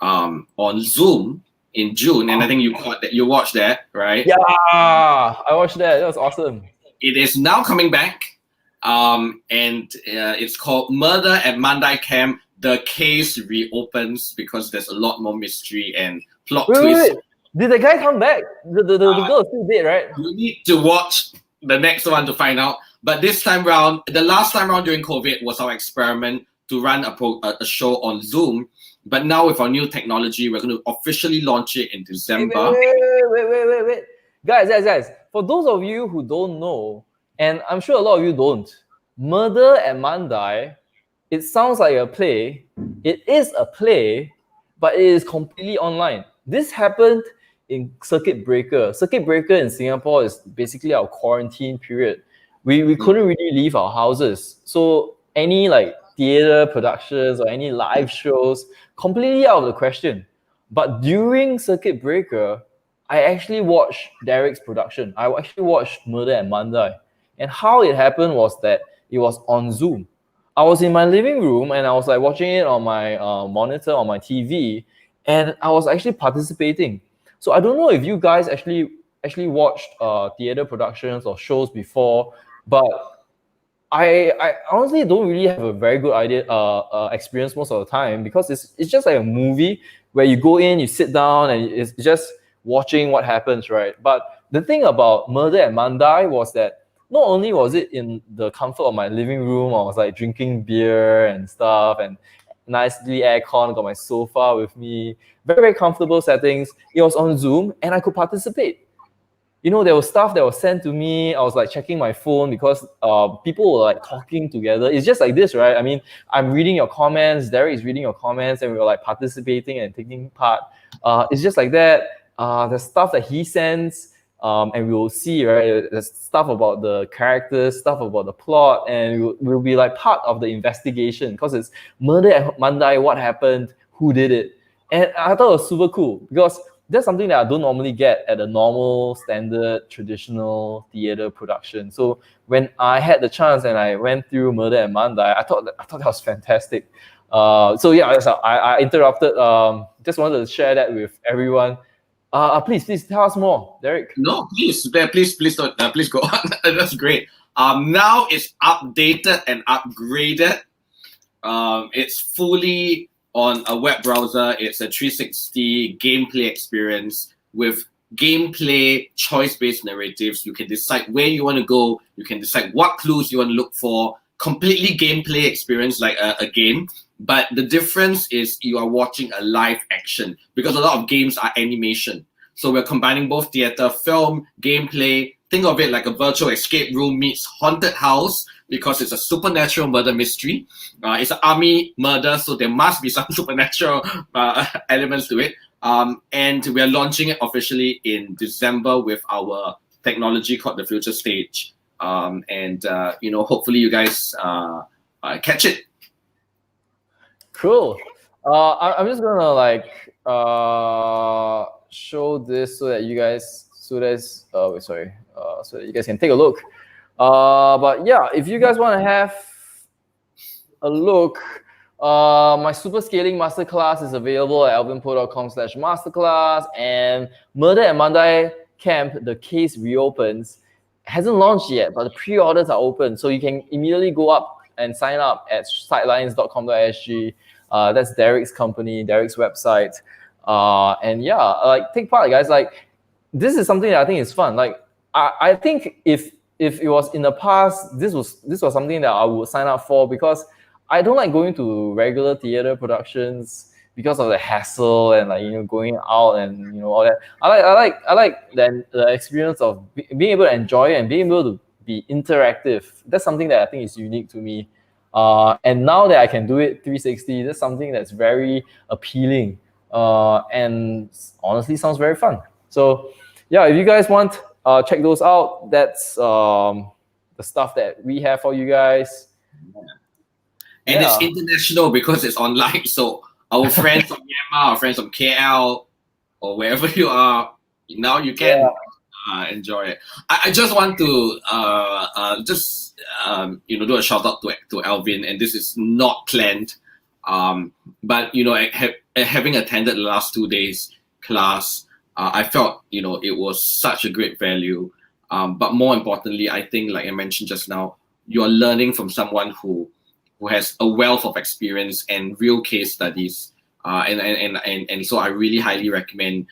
on Zoom in June, and I think you watched that, right? Yeah, I watched that. That was awesome. It is now coming back, and it's called Murder at Mandai Camp. The case reopens because there's a lot more mystery and plot twists. Wait. Did the guy come back? The girl is still dead, right? You need to watch the next one to find out. But this time round, the last time round during COVID was our experiment to run a show on Zoom. But now with our new technology, we're going to officially launch it in December. Wait. Guys. For those of you who don't know, and I'm sure a lot of you don't, Murder at Mandai, it sounds like a play. It is a play, but it is completely online. This happened in Circuit Breaker. Circuit Breaker in Singapore is basically our quarantine period. We couldn't really leave our houses. So any theater productions or any live shows, completely out of the question. But during Circuit Breaker, I actually watched Derrick's production. I actually watched Murder at Mandai. And how it happened was that it was on Zoom. I was in my living room and I was watching it on my monitor, on my TV, and I was actually participating. So I don't know if you guys actually watched theater productions or shows before, but I honestly don't really have a very good experience most of the time because it's just like a movie where you go in, you sit down, and it's just watching what happens, right? But the thing about Murder at Mandai was that not only was it in the comfort of my living room, I was drinking beer and stuff, and nicely aircon, got my sofa with me, very, very comfortable settings. It was on Zoom and I could participate. There was stuff that was sent to me. I was checking my phone because people were talking together. It's just like this, right? I mean, I'm reading your comments, Derrick is reading your comments, and we were participating and taking part. It's just like that. There's stuff that he sends, and we will see, right? There's stuff about the characters, stuff about the plot, and we'll be part of the investigation because it's Murder at Mandai, what happened, who did it. And I thought it was super cool because that's something that I don't normally get at a normal, standard, traditional theater production. So when I had the chance and I went through Murder and Mandai, I thought that was fantastic. So yeah, I interrupted. Just wanted to share that with everyone. Please tell us more, Derrick. No, please don't, please go on. That's great. Now it's updated and upgraded. It's fully on a web browser. It's a 360 gameplay experience with gameplay choice-based narratives. You can decide where you want to go. You can decide what clues you want to look for. Completely gameplay experience like a game. But the difference is you are watching a live action because a lot of games are animation. So we're combining both theater, film, gameplay. Think of it like a virtual escape room meets haunted house because it's a supernatural murder mystery. It's an army murder, so there must be some supernatural elements to it. And we are launching it officially in December with our technology called the Future Stage. Hopefully you guys catch it. Cool. I'm just gonna show this so that you guys, so that you guys can take a look. But yeah, if you guys want to have a look, my super scaling masterclass is available at alvinpo.com/masterclass, and Murder and Mandai Camp, the case reopens. Hasn't launched yet, but the pre-orders are open, so you can immediately go up and sign up at sidelines.com.sg. That's Derrick's company, Derrick's website. And yeah, take part, guys. This is something that I think is fun. I think if it was in the past, this was something that I would sign up for, because I don't like going to regular theater productions because of the hassle and going out and all that. I like the experience of being able to enjoy it and being able to be interactive. That's something that I think is unique to me. And now that I can do it 360, that's something that's very appealing. And honestly sounds very fun. So yeah, if you guys want, check those out. That's the stuff that we have for you guys. And it's international because it's online. So our friends from Myanmar, our friends from KL, or wherever you are, now you can enjoy it. I just want to do a shout out to Alvin, and this is not planned. But having attended the last 2 days class, I felt it was such a great value. But more importantly, I think, like I mentioned just now, you are learning from someone who has a wealth of experience and real case studies. And so I really highly recommend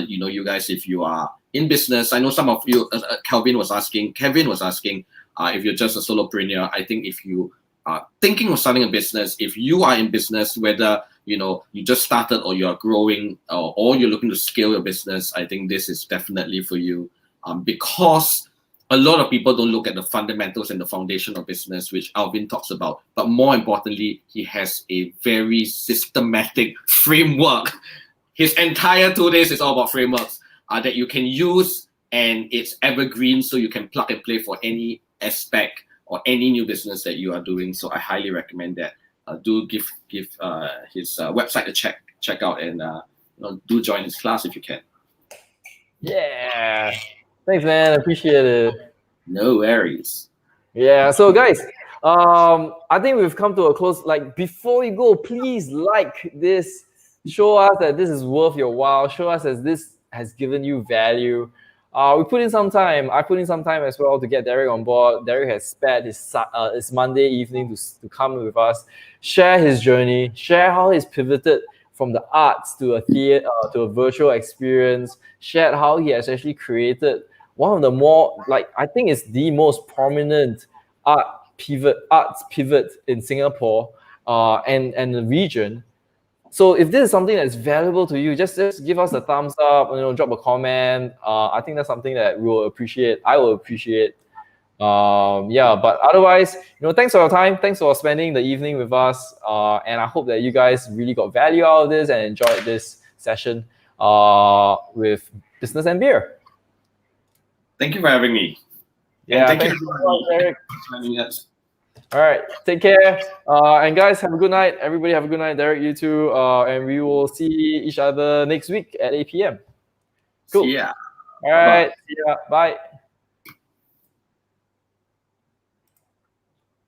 you guys, if you are in business. I know some of you, Kevin was asking if you're just a solopreneur. I think if you are thinking of starting a business, if you are in business, whether you just started or you are growing or you're looking to scale your business, I think this is definitely for you, because a lot of people don't look at the fundamentals and the foundation of business, which Alvin talks about. But more importantly, he has a very systematic framework. His entire 2 days is all about frameworks that you can use, and it's evergreen, so you can plug and play for any aspect or any new business that you are doing. So I highly recommend that. Do give his website a check out, and do join his class if you can. Yeah. Thanks, man. I appreciate it. No worries. Yeah. So, guys, I think we've come to a close. Before we go, please like this. Show us that this is worth your while. Show us that this has given you value. We put in some time. I put in some time as well to get Derrick on board. Derrick has spared his Monday evening to come with us, share his journey, share how he's pivoted from the arts to a theater, to a virtual experience, shared how he has actually created one of the more, I think it's the most prominent arts pivot in Singapore and the region. So if this is something that's valuable to you, just give us a thumbs up, drop a comment. I think that's something that we'll appreciate. I will appreciate. But otherwise, thanks for your time. Thanks for spending the evening with us. And I hope that you guys really got value out of this and enjoyed this session with Business and Beer. Thank you for having me. Yeah, and thank you for Derrick. joining us. All right, take care. And guys, have a good night. Everybody have a good night. Derrick, you too. And we will see each other next week at 8 p.m. Cool. See ya. All right. See ya. Bye.